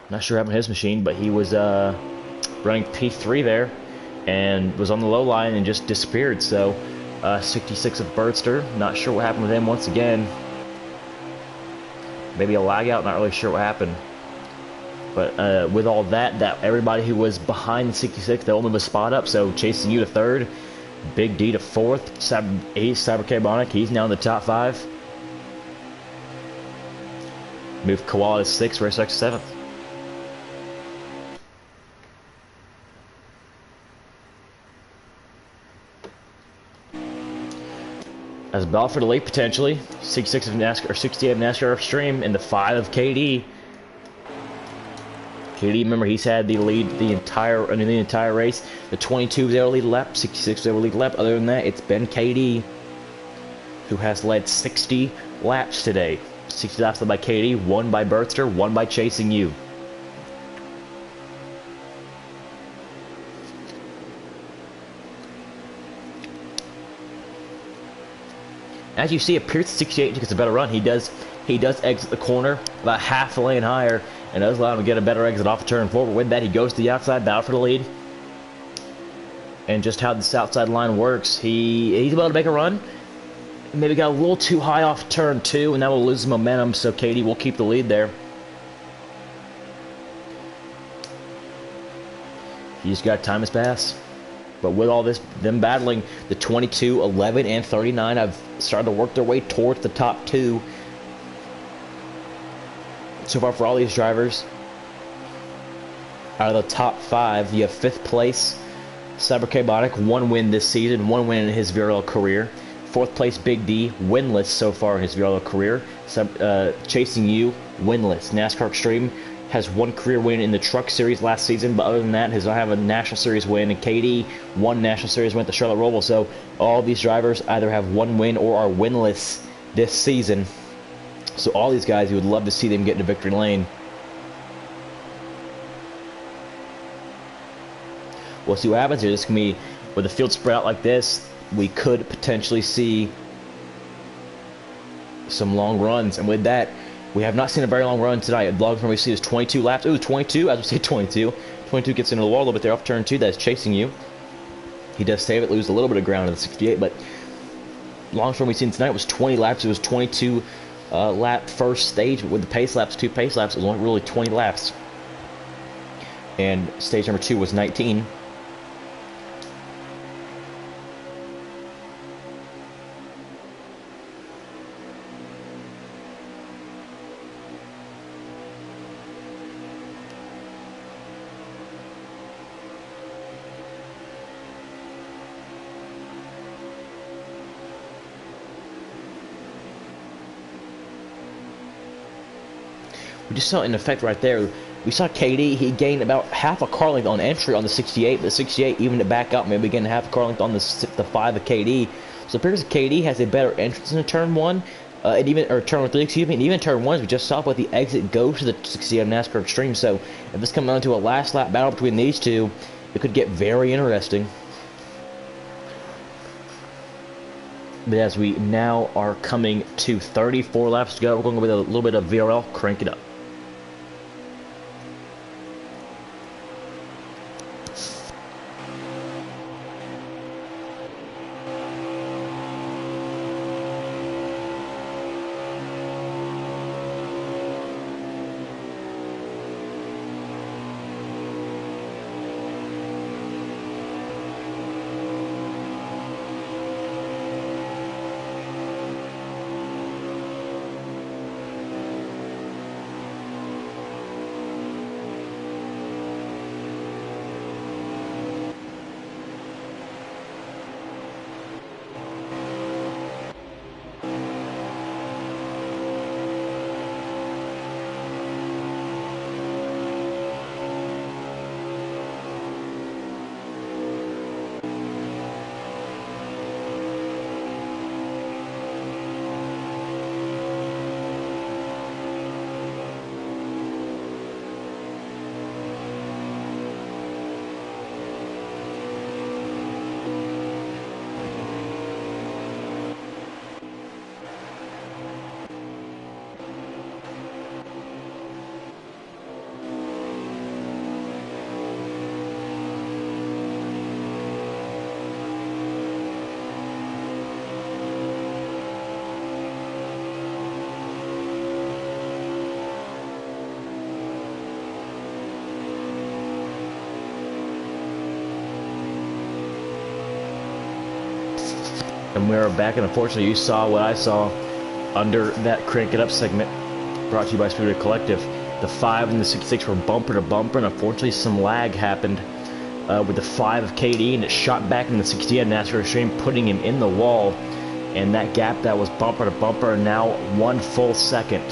Not sure what happened to his machine, but he was running P3 there and was on the low line and just disappeared. So 66 of Bertster, not sure what happened with him once again. Maybe a lag out, not really sure what happened. But with all that everybody who was behind the 66, they all move a spot up. So Chasing You to 3rd, Big D to 4th, Cybercabonic, he's now in the top 5. Move Koala to 6th, Racer X 7th. As Valor for the lead potentially, 66 of NASCAR or 68 of NASCAR Extreme, and the 5 of KD. KD, remember, he's had the lead the entire race. The 22 was able to lead a lap, 66 was able to lead a lap. Other than that, it's been KD who has led 60 laps today. 60 laps led by KD, 1 by Bertster, 1 by Chasing You. As you see, Pierce 68 gets a better run. He does exit the corner about half a lane higher, and does allow him to get a better exit off a turn 4. But with that, he goes to the outside, Valor for the lead. And just how this outside line works, he's able to make a run. Maybe got a little too high off turn 2, and that will lose momentum. So KD will keep the lead there. He's got time his pass. But with all this, them battling, the 22, 11, and 39 have started to work their way towards the top 2. So far for all these drivers, out of the top 5, you have 5th place, Cybercabonic, 1 win this season, 1 win in his VRL career. 4th place, Big D, winless so far in his VRL career. Chasing You, winless. NASCAR Extreme has 1 career win in the Truck Series last season, but other than that, does not have a National Series win. And KD, 1 National Series win at the Charlotte Roval. So all these drivers either have 1 win or are winless this season. So all these guys, you would love to see them get into victory lane. We'll see what happens here. This can be, with the field spread out like this, we could potentially see some long runs. And with that, we have not seen a very long run tonight. The longest run we see is 22 laps. Ooh, 22, as we say 22. 22 gets into the wall a little bit there off turn 2. That's Chasing You. He does save it, lose a little bit of ground in the 68, but longest run we've seen tonight was 20 laps. It was 22 lap first stage, but with the pace laps, 2 pace laps, it was only really 20 laps. And stage number 2 was 19. We just saw an effect right there. We saw KD, he gained about half a car length on entry on the 68, but the 68 evened it back up, maybe gained half a car length on the 5 of KD. So it appears that KD has a better entrance in turn 1, and even, or turn 3, excuse me, and even turn 1, as we just saw, but the exit goes to the 68 of NASCAR Extreme. So if this comes down to a last lap battle between these two, it could get very interesting. But as we now are coming to 34 laps to go, we're going with a little bit of VRL, crank it up. And we are back, and unfortunately you saw what I saw under that Crank It Up segment brought to you by Speedway Collective. The 5 and the 66 were bumper to bumper, and unfortunately some lag happened with the 5 of KD, and it shot back in the 68 of NASCAR Extreme, putting him in the wall. And that gap that was bumper to bumper, now 1 full second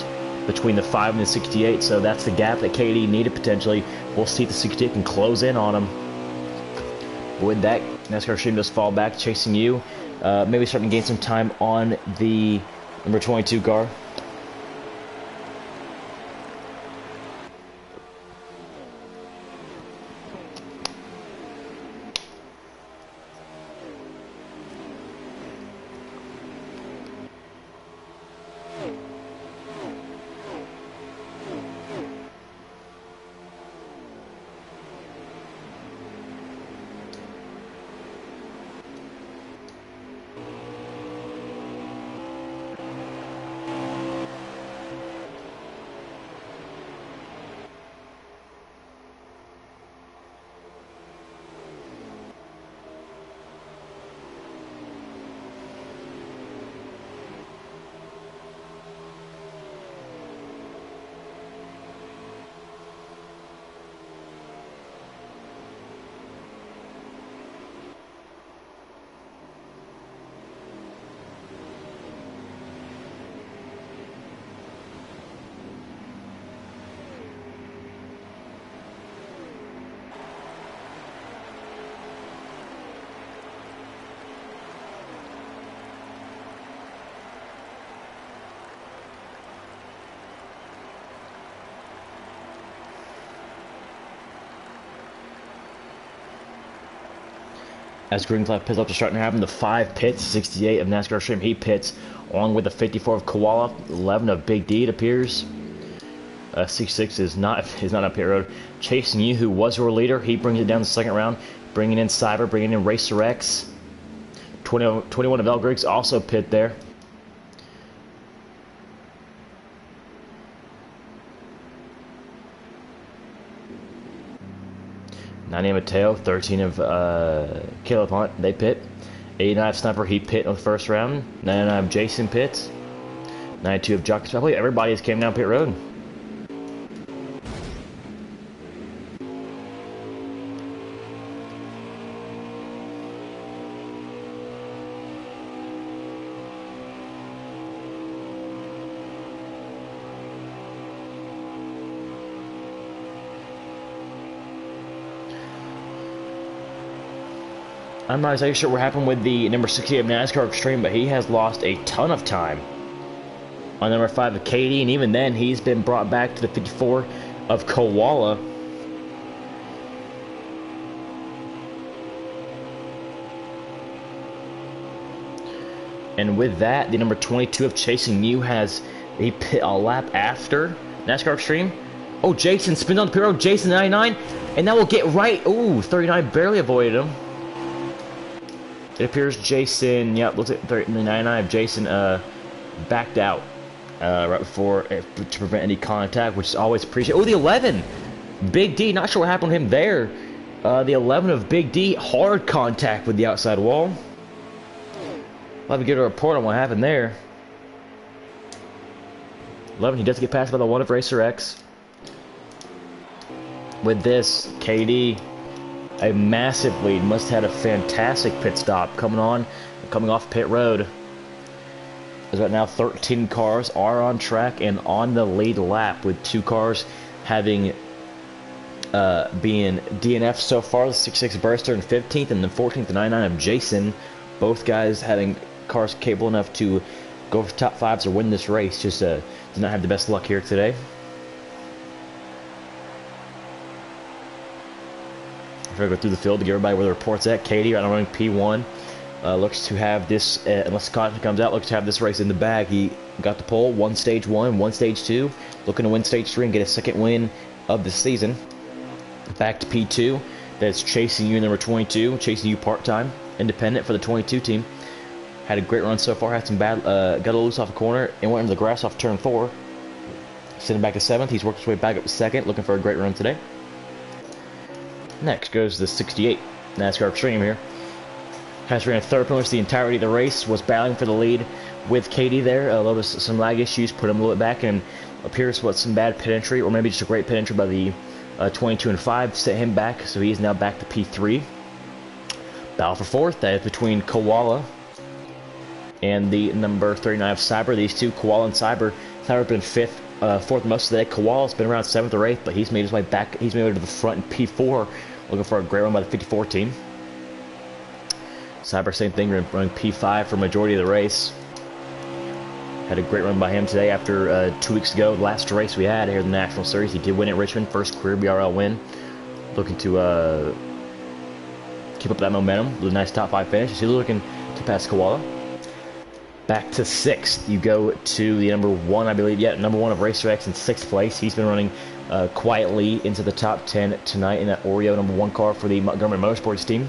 between the 5 and the 68, so that's the gap that KD needed potentially. We'll see if the 68 can close in on him. With that, NASCAR Extreme does fall back, chasing you. Maybe starting to gain some time on the number 22 car. As green flag pit stops are starting to happen, the 5 pits, 68 of NASCAR Extreme, he pits, along with the 54 of Koala, 11 of Big D, it appears. 66 is not up pit road. Chasing You, who was your leader, he brings it down the second round, bringing in Cyber, bringing in Racer X. 21 of El Griggs also pit there. Nine Mateo, 13 of Caleb Hunt, they pit. 89 Sniper, he pit in the first round. 99 Jason pits. 92 of Jock. I believe everybody has came down pit road. I'm not exactly sure what happened with the number 68 of NASCAR Extreme, but he has lost a ton of time on number 5 of KD, and even then, he's been brought back to the 54 of Koala. And with that, the number 22 of Chasing You has a pit a lap after NASCAR Extreme. Oh, Jason spins on the pit road. Jason 99, and that will get right. Ooh, 39 barely avoided him. It appears Jason, yep, looks at 99 of Jason backed out right before to prevent any contact, which is always appreciated. Oh, the 11, Big D, not sure what happened to him there. The 11 of Big D, hard contact with the outside wall. I'll have to get a report on what happened there. 11, he does get passed by the 1 of Racer X. With this, KD, a massive lead, must have had a fantastic pit stop coming off pit road. As right now 13 cars are on track and on the lead lap, with 2 cars having being DNF so far. The 66 Burster in 15th and the 14th and 99 of Jason, both guys having cars capable enough to go for top 5s or win this race. Just did not have the best luck here today. I'm trying to go through the field to get everybody where the report's at. Katie, right now running P1, looks to have this, unless caution comes out, looks to have this race in the bag. He got the pole, 1 stage 1, 1 stage 2, looking to win stage 3 and get a second win of the season. Back to P2, that's Chasing You, number 22, Chasing You part-time, independent for the 22 team. Had a great run so far, had some bad, got a loose off a corner, and went into the grass off turn 4. Sitting back to 7th, he's worked his way back up to 2nd, looking for a great run today. Next goes the 68 NASCAR Extreme here. Has ran third pretty much the entirety of the race, was battling for the lead with Katie there. A little bit some lag issues, put him a little bit back, and appears what some bad pit entry, or maybe just a great pit entry by the 22 and 5, set him back, so he is now back to P3. Battle for fourth, that is between Koala and the number 39 of Cyber. These two, Koala and Cyber. Cyber's been fourth most of the day. Koala's been around 7th or 8th, but he's made his way back. He's made his way to the front in P4, looking for a great run by the 54 team. Cyber, same thing, running P5 for majority of the race. Had a great run by him today after 2 weeks ago, the last race we had here in the National Series. He did win at Richmond, first career VRL win. Looking to keep up that momentum with a nice top 5 finish. He's looking to pass Koala. Back to 6th, you go to the number 1, I believe, number 1 of RacerX in 6th place. He's been running quietly into the top 10 tonight in that Oreo number 1 car for the Montgomery Motorsports team.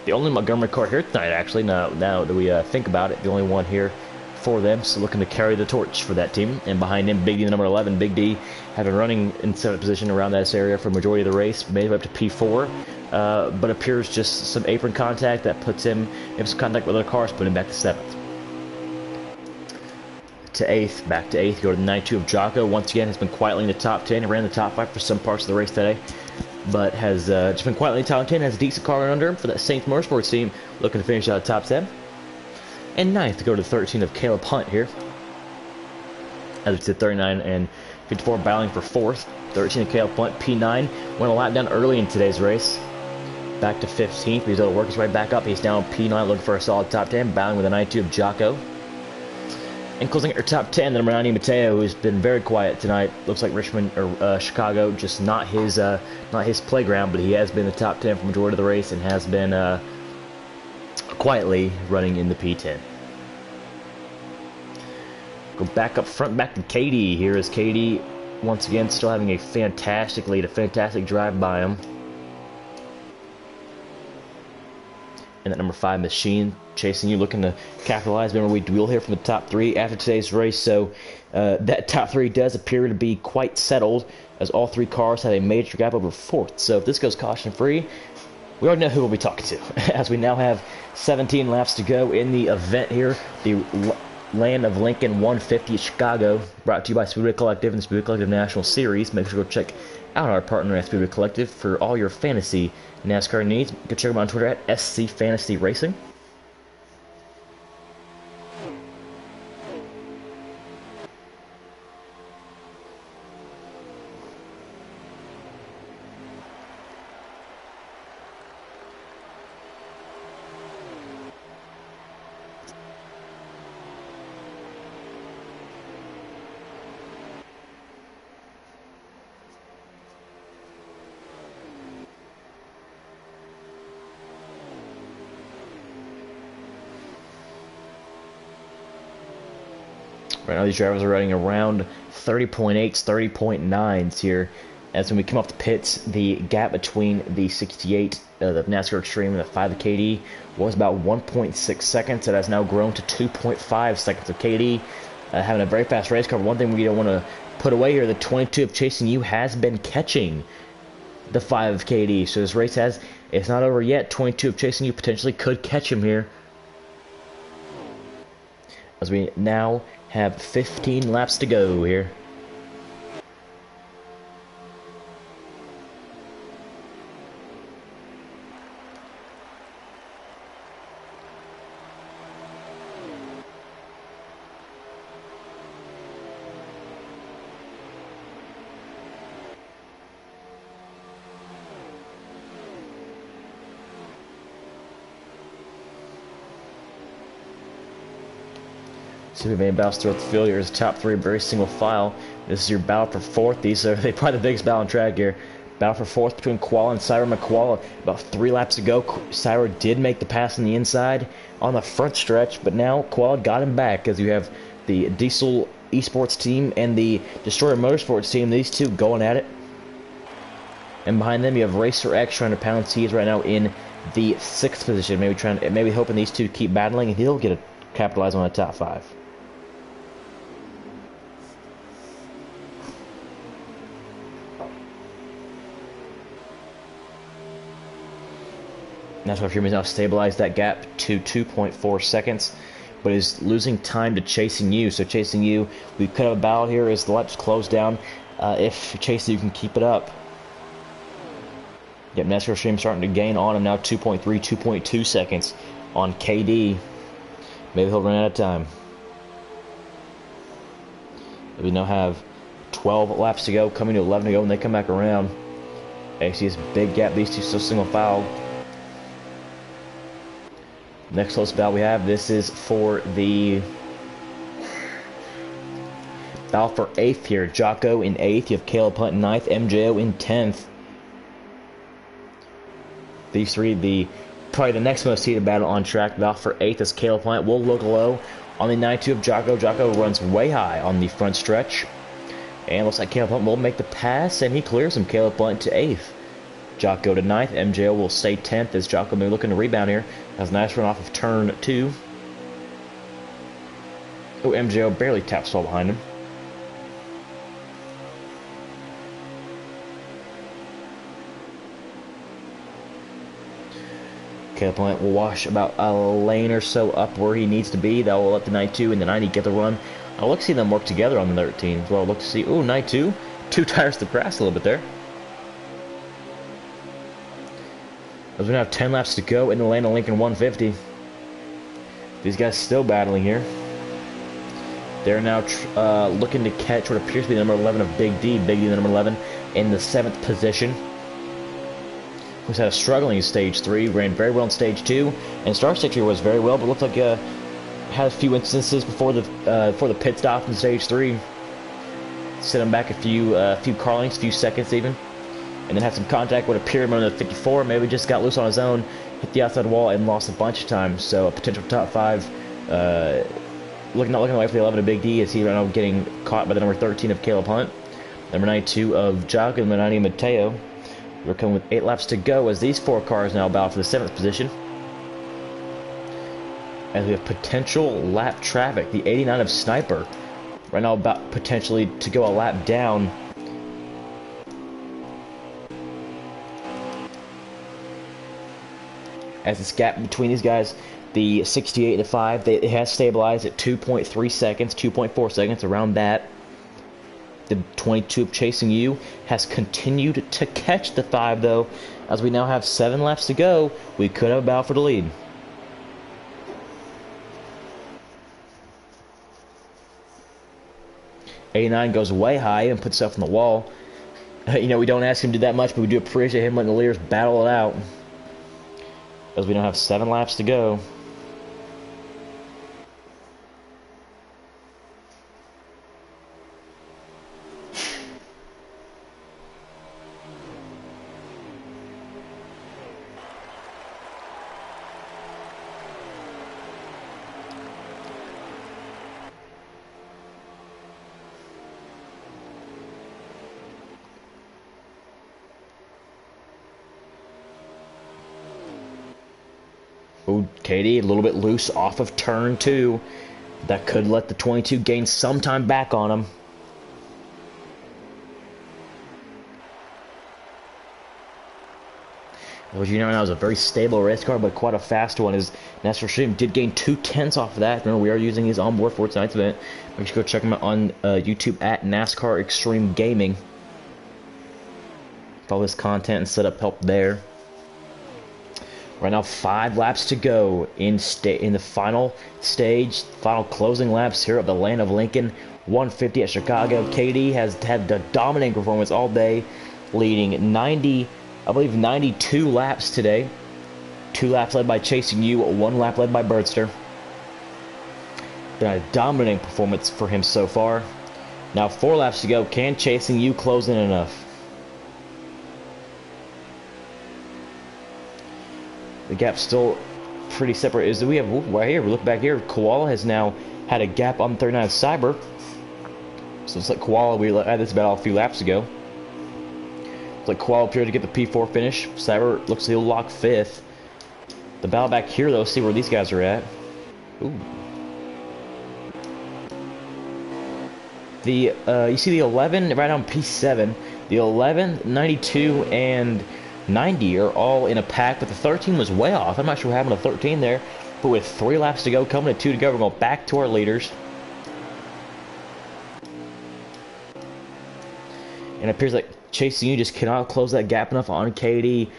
The only Montgomery car here tonight, actually, now that we think about it, the only one here for them, so looking to carry the torch for that team. And behind him, Big D, number 11. Big D had been running in 7th position around this area for the majority of the race, made it up to P4, but appears just some apron contact that puts him in some contact with other cars, putting him back to 7th. To 8th, back to 8th, go to the 92 of Jocko. Once again, has been quietly in the top 10. He ran the top 5 for some parts of the race today, but has just been quietly in the top 10. Has a decent car under him for that Saints Motorsports team, looking to finish out top 10. And 9th, to go to the 13 of Caleb Hunt here. As we said, 39 and 54 battling for 4th. 13 of Caleb Hunt, P9. Went a lap down early in today's race. Back to 15th, but he's able to work his way back up. He's now P9, looking for a solid top 10, battling with a 92 of Jocko. And closing at your top 10, the number 90 Mateo, who's been very quiet tonight. Looks like Richmond or Chicago, just not his playground, but he has been in the top 10 for the majority of the race and has been quietly running in the P10. Go back up front, back to Katie. Here is Katie once again, still having a fantastic lead, a fantastic drive by him. And that number 5 Machine chasing you, looking to capitalize. Remember, we duel here from the top 3 after today's race, so that top 3 does appear to be quite settled, as all 3 cars have a major gap over 4th. So if this goes caution-free, we already know who we'll be talking to, as we now have 17 laps to go in the event here, the Land of Lincoln 150 Chicago, brought to you by Speedway Collective and the Speedway Collective National Series. Make sure to go check out our partner at Speedway Collective for all your fantasy NASCAR needs. Go check them out on Twitter at SC Fantasy Racing. Right now, these drivers are running around 30.8s, 30.9s here. As when we come off the pits, the gap between the 68, the NASCAR Extreme, and the 5 of KD was about 1.6 seconds. It has now grown to 2.5 seconds of KD. Having a very fast race car. One thing we don't want to put away here, the 22 of Chasing You has been catching the 5 of KD. So this race it's not over yet. 22 of Chasing You potentially could catch him here. As we now have 15 laps to go here. See, we made battles throughout the field. Here's top 3, very single file. This is your battle for 4th. These are probably the biggest battle on track here. Battle for 4th between Koala and Cyber. McKoala, about 3 laps ago, Cyber did make the pass on the inside on the front stretch, but now Koala got him back, as you have the Diesel Esports team and the Destroyer Motorsports team. These two going at it. And behind them, you have Racer X trying to pound. He is right now in the 6th position. Maybe hoping these two keep battling, and he'll get capitalize on the top 5. Now NASCAR Freeman's now stabilized that gap to 2.4 seconds, but is losing time to Chasing You. So Chasing You, we could have a battle here as the laps close down. If Chasing You can keep it up. Yep, NASCAR Stream starting to gain on him now, 2.3, 2.2 seconds on KD. Maybe he'll run out of time. We now have 12 laps to go, coming to 11 to go, and they come back around. Actually, it's a big gap. These two still single file. Next close battle we have, this is for the battle for 8th here. Jocko in 8th, you have Caleb Hunt in 9th, MJO in 10th. These three, probably the next most heated battle on track. Battle for 8th is Caleb Hunt. Will look low on the 9-2 of Jocko. Jocko runs way high on the front stretch. And looks like Caleb Hunt will make the pass, and he clears him. Caleb Hunt to 8th. Jocko to 9th. MJO will stay 10th as Jocko may be looking to rebound here. Has a nice run off of turn 2. Oh, MJO barely taps fall behind him. Caleb Hunt will wash about a lane or so up where he needs to be. That will let the 9-2 and the 90 get the run. I'll look to see them work together on the 13 as well. I'll look to see, ooh, 9-2. 2 tires to the grass a little bit there. As we now have 10 laps to go in the lane of Lincoln 150. These guys still battling here. They're now looking to catch what appears to be the number 11 of Big D. Big D, the number 11, in the 7th position. Who's had a struggling stage 3, ran very well in stage 2, and Star Stage here was very well, but looked like had a few instances before the pit stop in stage 3. Set him back a few car lengths, a few seconds even, and then had some contact with a pyramid on the 54. Maybe just got loose on his own, hit the outside wall, and lost a bunch of time. So a potential top 5. Not looking away for the 11 of Big D as he right now getting caught by the number 13 of Caleb Hunt, number 92 of Jocko, and number 90 of Mateo. We're coming with 8 laps to go as these 4 cars now battle for the 7th position. As we have potential lap traffic. The 89 of Sniper right now about potentially to go a lap down. As this gap between these guys, the 68 and the 5, it has stabilized at 2.3 seconds, 2.4 seconds, around that. The 22 of Chasing You has continued to catch the 5, though. As we now have 7 laps to go, we could have a battle for the lead. '89 goes way high and puts stuff on the wall. You know, we don't ask him to do that much, but we do appreciate him letting the leaders battle it out. As we now have 7 laps to go. Oh, Katie, a little bit loose off of turn 2. That could let the 22 gain some time back on him. As you know, now is a very stable race car, but quite a fast one. As NASCAR Stream did gain 2/10 off of that. Remember, we are using his onboard for tonight's event. Make sure to go check him out on YouTube at NASCAR Extreme Gaming. All this content and setup help there. Right now, 5 laps to go in the final stage, final closing laps here at the land of Lincoln 150 at Chicago. KD has had the dominating performance all day, leading 92 laps today. 2 laps led by Chasing You, 1 lap led by Birdster. Been a dominating performance for him so far. Now 4 laps to go. Can Chasing You close in enough? The gap's still pretty separate. Is we have right here? We look back here. Koala has now had a gap on 39 Cyber. So it's like Koala. We had this battle a few laps ago. It's like Koala appeared to get the P4 finish. Cyber looks like he'll lock 5th. The battle back here, though. See where these guys are at. Ooh. You see the 11 right on P7. The 11, 92, and 90 are all in a pack, but the 13 was way off. I'm not sure what happened to 13 there, but with 3 laps to go, coming to 2 to go, we're going back to our leaders. And it appears like Chasing You just cannot close that gap enough on Katie.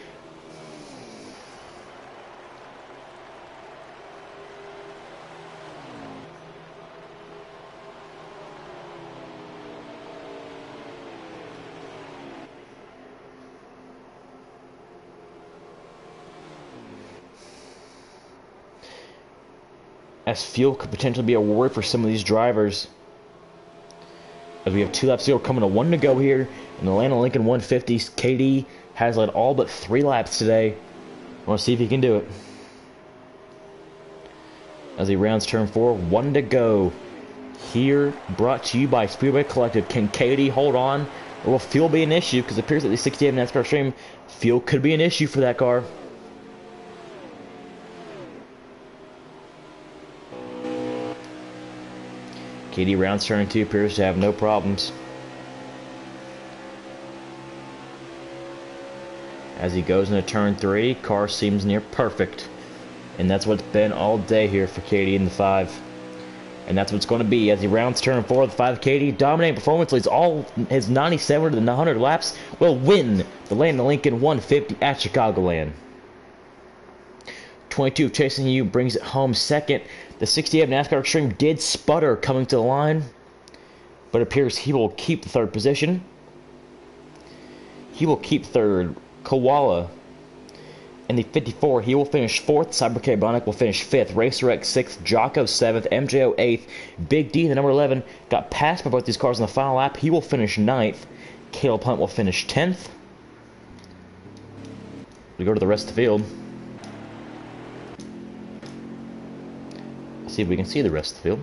As fuel could potentially be a worry for some of these drivers. As we have 2 laps to go, coming to 1 to go here in the Atlanta Lincoln 150. KD has led all but 3 laps today. I want to see if he can do it. As he rounds turn 4, 1 to go. Here, brought to you by Speedway Collective. Can KD hold on, or will fuel be an issue? Because it appears that the 68 NASCAR stream, fuel could be an issue for that car. KD rounds turn 2, appears to have no problems. As he goes into turn 3, car seems near perfect. And that's what it's been all day here for KD in the 5. And that's what it's going to be as he rounds turn 4. The 5 KD, dominating performance, leads all his 97 to the 100 laps, will win the Atlanta Lincoln 150 at Chicagoland. 22 Chasing You brings it home second. The 68 NASCAR Extreme did sputter coming to the line, but it appears he will keep the 3rd position. He will keep 3rd. Koala in the 54, he will finish 4th. Cyber Bionic will finish 5th. Racer X 6th. Jocko 7th. MJO 8th. Big D, the number 11, got passed by both these cars in the final lap. He will finish 9th. Caleb Hunt will finish 10th. We go to the rest of the field. See if we can see the rest of the field.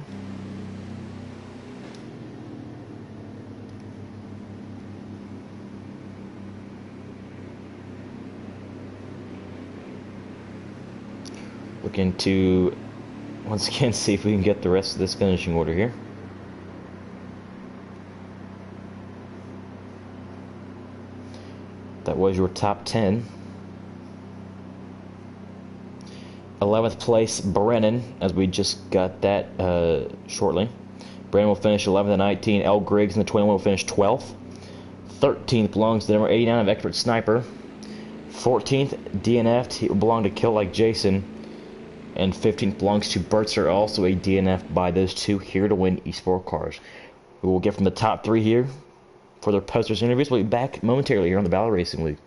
Looking to once again see if we can get the rest of this finishing order here. That was your top 10. 11th place, Brennan, as we just got that shortly. Brennan will finish 11th and 19. L. Griggs in the 21 will finish 12th. 13th belongs to the number 89 of Expert Sniper. 14th, DNF'd. He will belong to Kill Like Jason. And 15th belongs to Bertzer, also a DNF by those 2 here to win eSport cars. We will get from the top 3 here for their posters and interviews. We'll be back momentarily here on the Valor Racing League.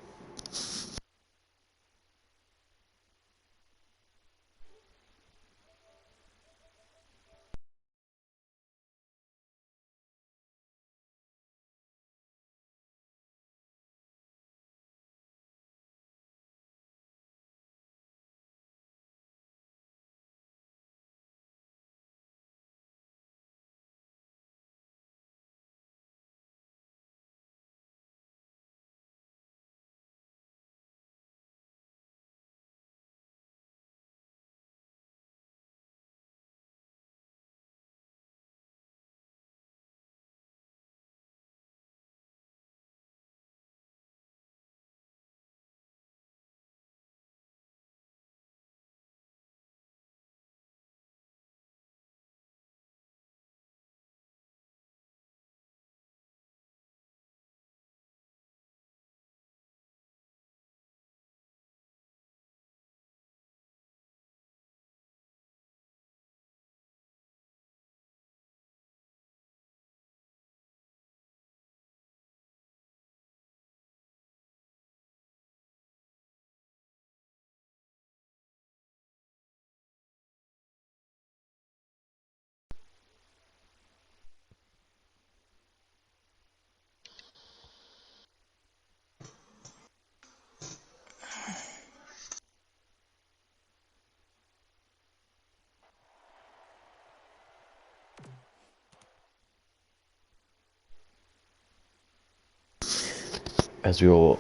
As we will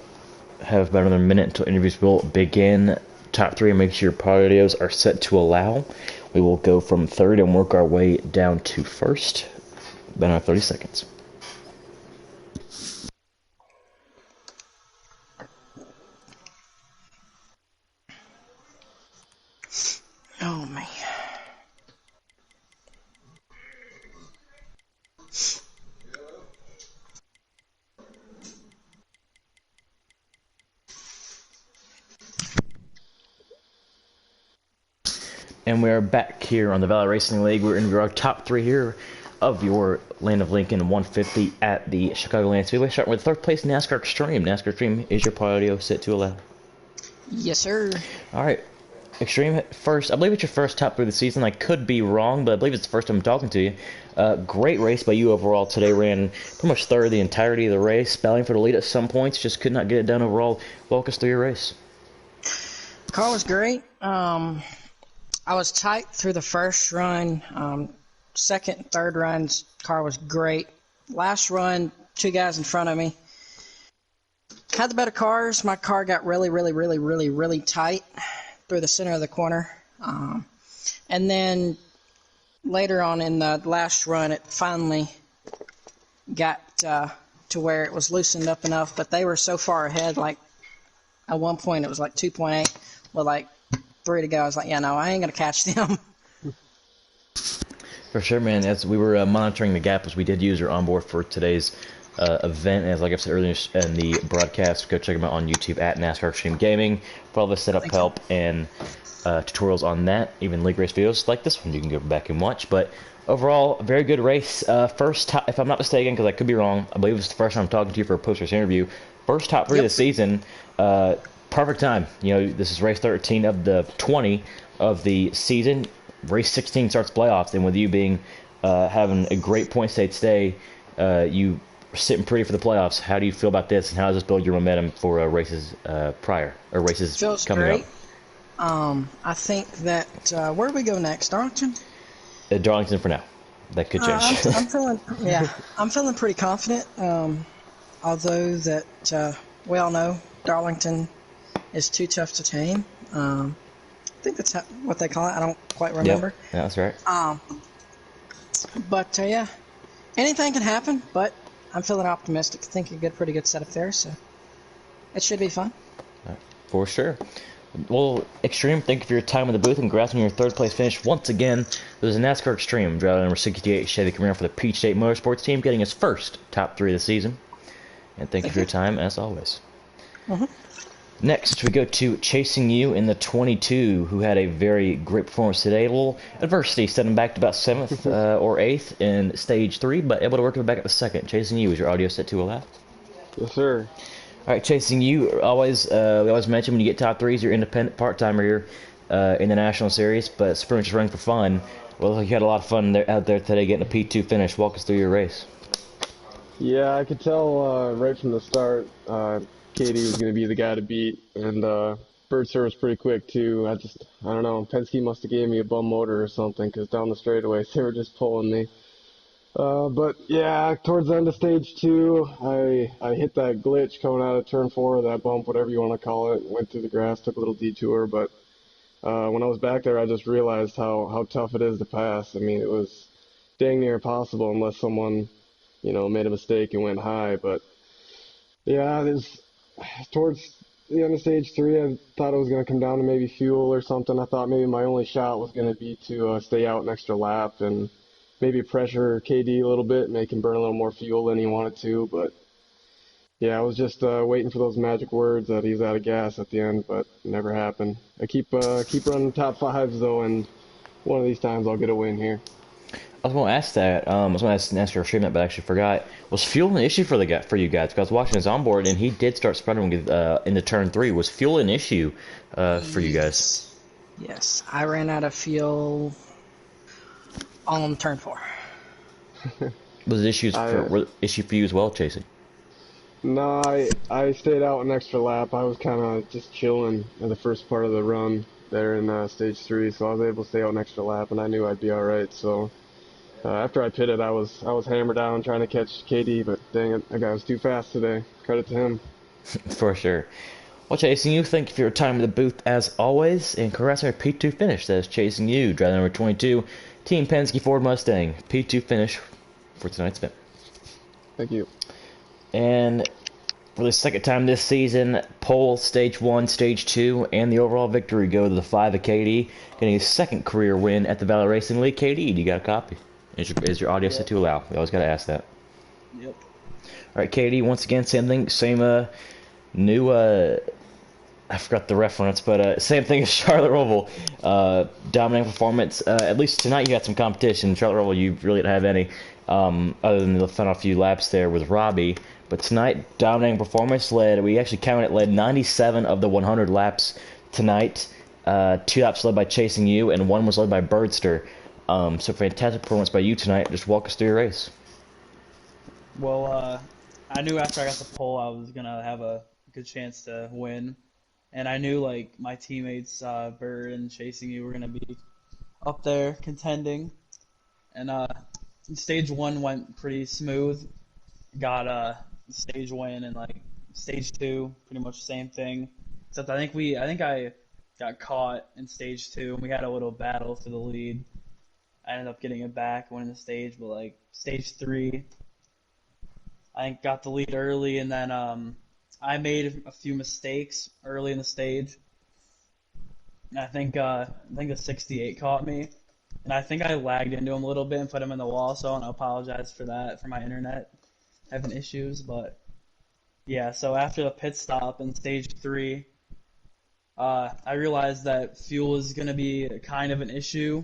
have about another minute until interviews will begin. Top 3, make sure your podios are set to allow. We will go from 3rd and work our way down to 1st. About another 30 seconds. And we're back here on the Valor Racing League. We're in our top three here of your Land of Lincoln 150 at the Chicagoland Speedway. Starting with third place, NASCAR Extreme. NASCAR Extreme, is your audio set to 11? Yes, sir. All right. Extreme, first, I believe it's your first top three of the season. I could be wrong, but I believe it's the first time I'm talking to you. Great race by you overall today. Ran pretty much third the entirety of the race, battling for the lead at some points, just could not get it done overall. Walk us through your race. Car was great. I was tight through the first run. Second and third runs, car was great. Last run, two guys in front of me had the better cars. My car got really tight through the center of the corner. And then later on in the last run, it finally got to where it was loosened up enough. But they were so far ahead, like at one point it was like 2.8 with like 3 to go. I was like, yeah, no, I ain't going to catch them. For sure, man. As we were monitoring the gap, as we did use your onboard for today's event, as like I said earlier in the broadcast, go check them out on YouTube at NASCAR Extreme Gaming for all the setup help and tutorials on that, even league race videos like this one you can go back and watch. But overall, a very good race. First top, if I'm not mistaken, because I could be wrong, I believe it's the first time I'm talking to you for a post-race interview. First top three of the season. Perfect time. You know, this is race 13 of the 20 of the season. Race 16 starts playoffs, and with you being having a great point state stay, you are sitting pretty for the playoffs. How do you feel about this, and how does this build your momentum for races races Feels coming great. up? I think that where do we go next, Darlington? Darlington for now. That could change. I'm feeling pretty confident. Although that we all know Darlington is too tough to tame. I think that's what they call it. I don't quite remember. Yep. Yeah, that's right. But yeah, anything can happen. But I'm feeling optimistic. I think you get a pretty good setup there, so it should be fun. For sure. Well, Extreme, thank you for your time in the booth and congrats on your third place finish once again. There's a NASCAR Extreme driver number 68 Chevy coming around for the Peach State Motorsports team, getting his first top three of the season. And thank you for your time as always. Next, we go to Chasing You in the 22, who had a very great performance today. A little adversity set him back to about 7th or 8th in Stage 3, but able to work him back at the 2nd. Chasing You, is your audio set to 11? Yes, sir. All right, Chasing You, we always mention when you get top threes, you're independent part-timer here in the National Series, but it's pretty much just running for fun. Well, you had a lot of fun out there today getting a P2 finish. Walk us through your race. Yeah, I could tell right from the start Katie was going to be the guy to beat, and Birdster was pretty quick too. I don't know, Penske must have gave me a bum motor or something, because down the straightaways they were just pulling me. But yeah, towards the end of stage 2, I hit that glitch coming out of turn 4, that bump, whatever you want to call it. Went through the grass, took a little detour, but when I was back there, I just realized how tough it is to pass. I mean, it was dang near impossible unless someone, made a mistake and went high. But yeah, towards the end of stage 3, I thought it was going to come down to maybe fuel or something. I thought maybe my only shot was going to be to stay out an extra lap and maybe pressure KD a little bit, make him burn a little more fuel than he wanted to. But yeah, I was just waiting for those magic words that he's out of gas at the end, but it never happened. I keep running top 5s though, and one of these times I'll get a win here. I was going to ask that. I was going to ask your stream that, but I actually forgot. Was fuel an issue for you guys? Because I was watching his onboard, and he did start sputtering into turn 3. Was fuel an issue for you guys? Yes, I ran out of fuel on turn 4. Was it issue for you as well, Chasing? No, I stayed out an extra lap. I was kind of just chilling in the first part of the run there in stage 3, so I was able to stay out an extra lap, and I knew I'd be all right. So after I pitted, I was hammered down trying to catch KD, but dang it, that guy was too fast today. Credit to him. For sure. Well, Chasing You, thank you for your time in the booth as always, and congrats on your P2 finish. That is Chasing You, driver number 22, Team Penske Ford Mustang. P2 finish for tonight's event. Thank you. And for the second time this season, pole, stage 1, stage 2, and the overall victory go to the 5 of KD, getting his second career win at the Valor Racing League. KD, do you got a copy? Is your audio set to allow? We always got to ask that. Yep. All right, KD, once again, same thing, same new I forgot the reference, but same thing as Charlotte Roval. Dominating performance. At least tonight you had some competition. Charlotte Roval, you really didn't have any, other than the final few laps there with Robbie. But tonight, dominating performance led. We actually counted it led 97 of the 100 laps tonight. 2 laps led by Chasing You, and 1 was led by Birdster. So fantastic performance by you tonight. Just walk us through your race. Well, I knew after I got the pole I was gonna have a good chance to win, and I knew like my teammates, Bird and Chasing You, were gonna be up there contending. And stage one went pretty smooth. Got a stage win, and like stage two, pretty much the same thing. Except I think I got caught in stage two, and we had a little battle for the lead. I ended up getting it back, winning the stage, but like stage three, I think got the lead early, and then I made a few mistakes early in the stage. And I think the 68 caught me, and I think I lagged into him a little bit and put him in the wall. So I want to apologize for that, for my internet having issues. But yeah, so after the pit stop in stage three, I realized that fuel is going to be kind of an issue.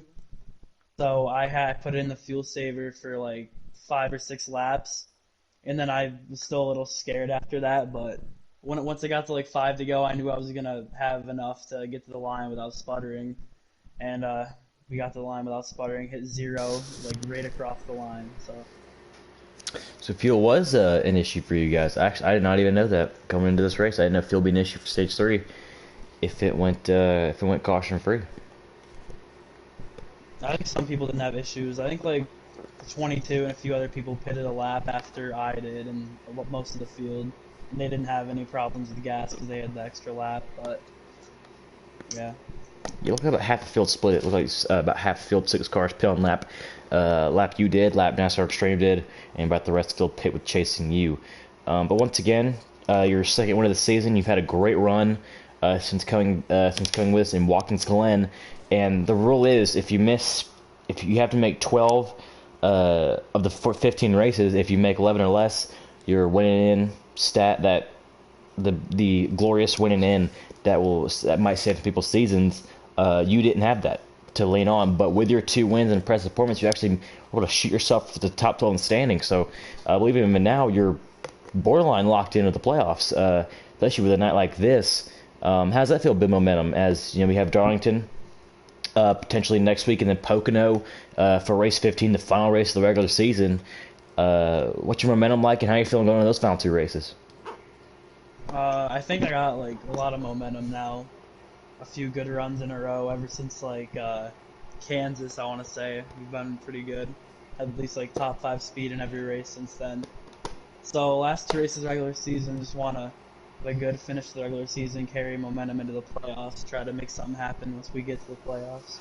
So I had put in the fuel saver for like 5 or 6 laps, and then I was still a little scared after that. But once I got to like 5 to go, I knew I was gonna have enough to get to the line without sputtering, and we got to the line without sputtering, hit 0 like right across the line. So fuel was an issue for you guys. Actually, I did not even know that coming into this race. I didn't know fuel would be an issue for stage three if it went caution free. I think some people didn't have issues. I think like 22 and a few other people pitted a lap after I did, and most of the field. And they didn't have any problems with gas because they had the extra lap. But yeah. You look at about half the field split. It looked like about half the field 6 cars pit on lap. Lap you did, lap NASCAR Extreme did, and about the rest of the field pit with Chasing You. But once again, your second win of the season. You've had a great run since coming with us in Watkins Glen. And the rule is, if you have to make 12 of the 15 races. If you make 11 or less, you're winning in stat that the glorious winning in that might save people's seasons. You didn't have that to lean on, but with your 2 wins and impressive performance, you actually were able to shoot yourself to the top 12 in standing. So I believe even now you're borderline locked into the playoffs, especially with a night like this. How's that feel? Big momentum, as you know, we have Darlington potentially next week, and then Pocono for race 15, the final race of the regular season. What's your momentum like, and how are you feeling going into those final 2 races? I think I got like a lot of momentum now. A few good runs in a row ever since like Kansas. I want to say we've been pretty good. Had at least like top 5 speed in every race since then. So last 2 races regular season, just want to have a good finish to the regular season, carry momentum into the playoffs, try to make something happen once we get to the playoffs.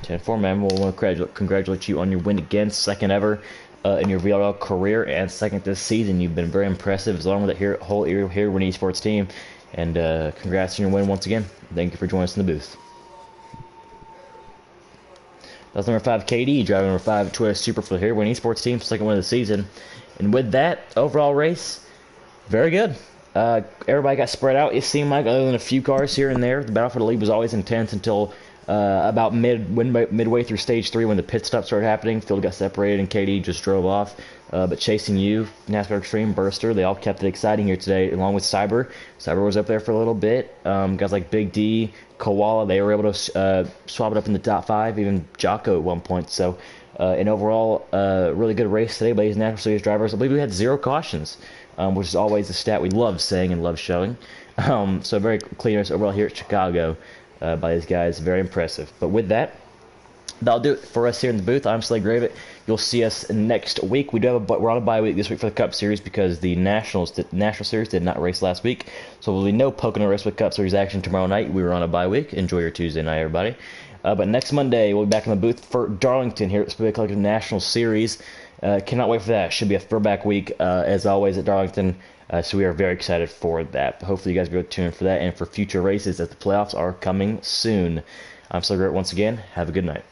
10-4, man. We'll want to congratulate you on your win again, second ever in your VRL career, and second this season. You've been very impressive, along with the whole here Win Esports team. And congrats on your win once again. Thank you for joining us in the booth. That's number 5, KD, driving number 5 Toyota Supra for the Here Win Esports team, second win of the season. And with that overall race, very good. Everybody got spread out. It seemed like, other than a few cars here and there, the battle for the lead was always intense until about midway through stage 3, when the pit stop started happening. Field got separated and KD just drove off. But Chasing You, NASCAR Extreme, Burster, they all kept it exciting here today, along with Cyber. Cyber was up there for a little bit. Guys like Big D, Koala, they were able to swap it up in the top 5, even Jocko at one point. So an overall really good race today by these National Series drivers. I believe we had 0 cautions, which is always a stat we love saying and love showing. So very clean race overall here at Chicago by these guys. Very impressive. But with that, that'll do it for us here in the booth. I'm Slade Gravett. You'll see us next week. We're on a bye week this week for the Cup Series because the National Series did not race last week. So there will be no Pocono Raceway Cup Series action tomorrow night. We were on a bye week. Enjoy your Tuesday night, everybody. But next Monday, we'll be back in the booth for Darlington here at the Speedway Collective National Series. Cannot wait for that. Should be a throwback week, as always, at Darlington. So we are very excited for that. Hopefully you guys will tune in for that and for future races as the playoffs are coming soon. I'm Slade Gravett once again. Have a good night.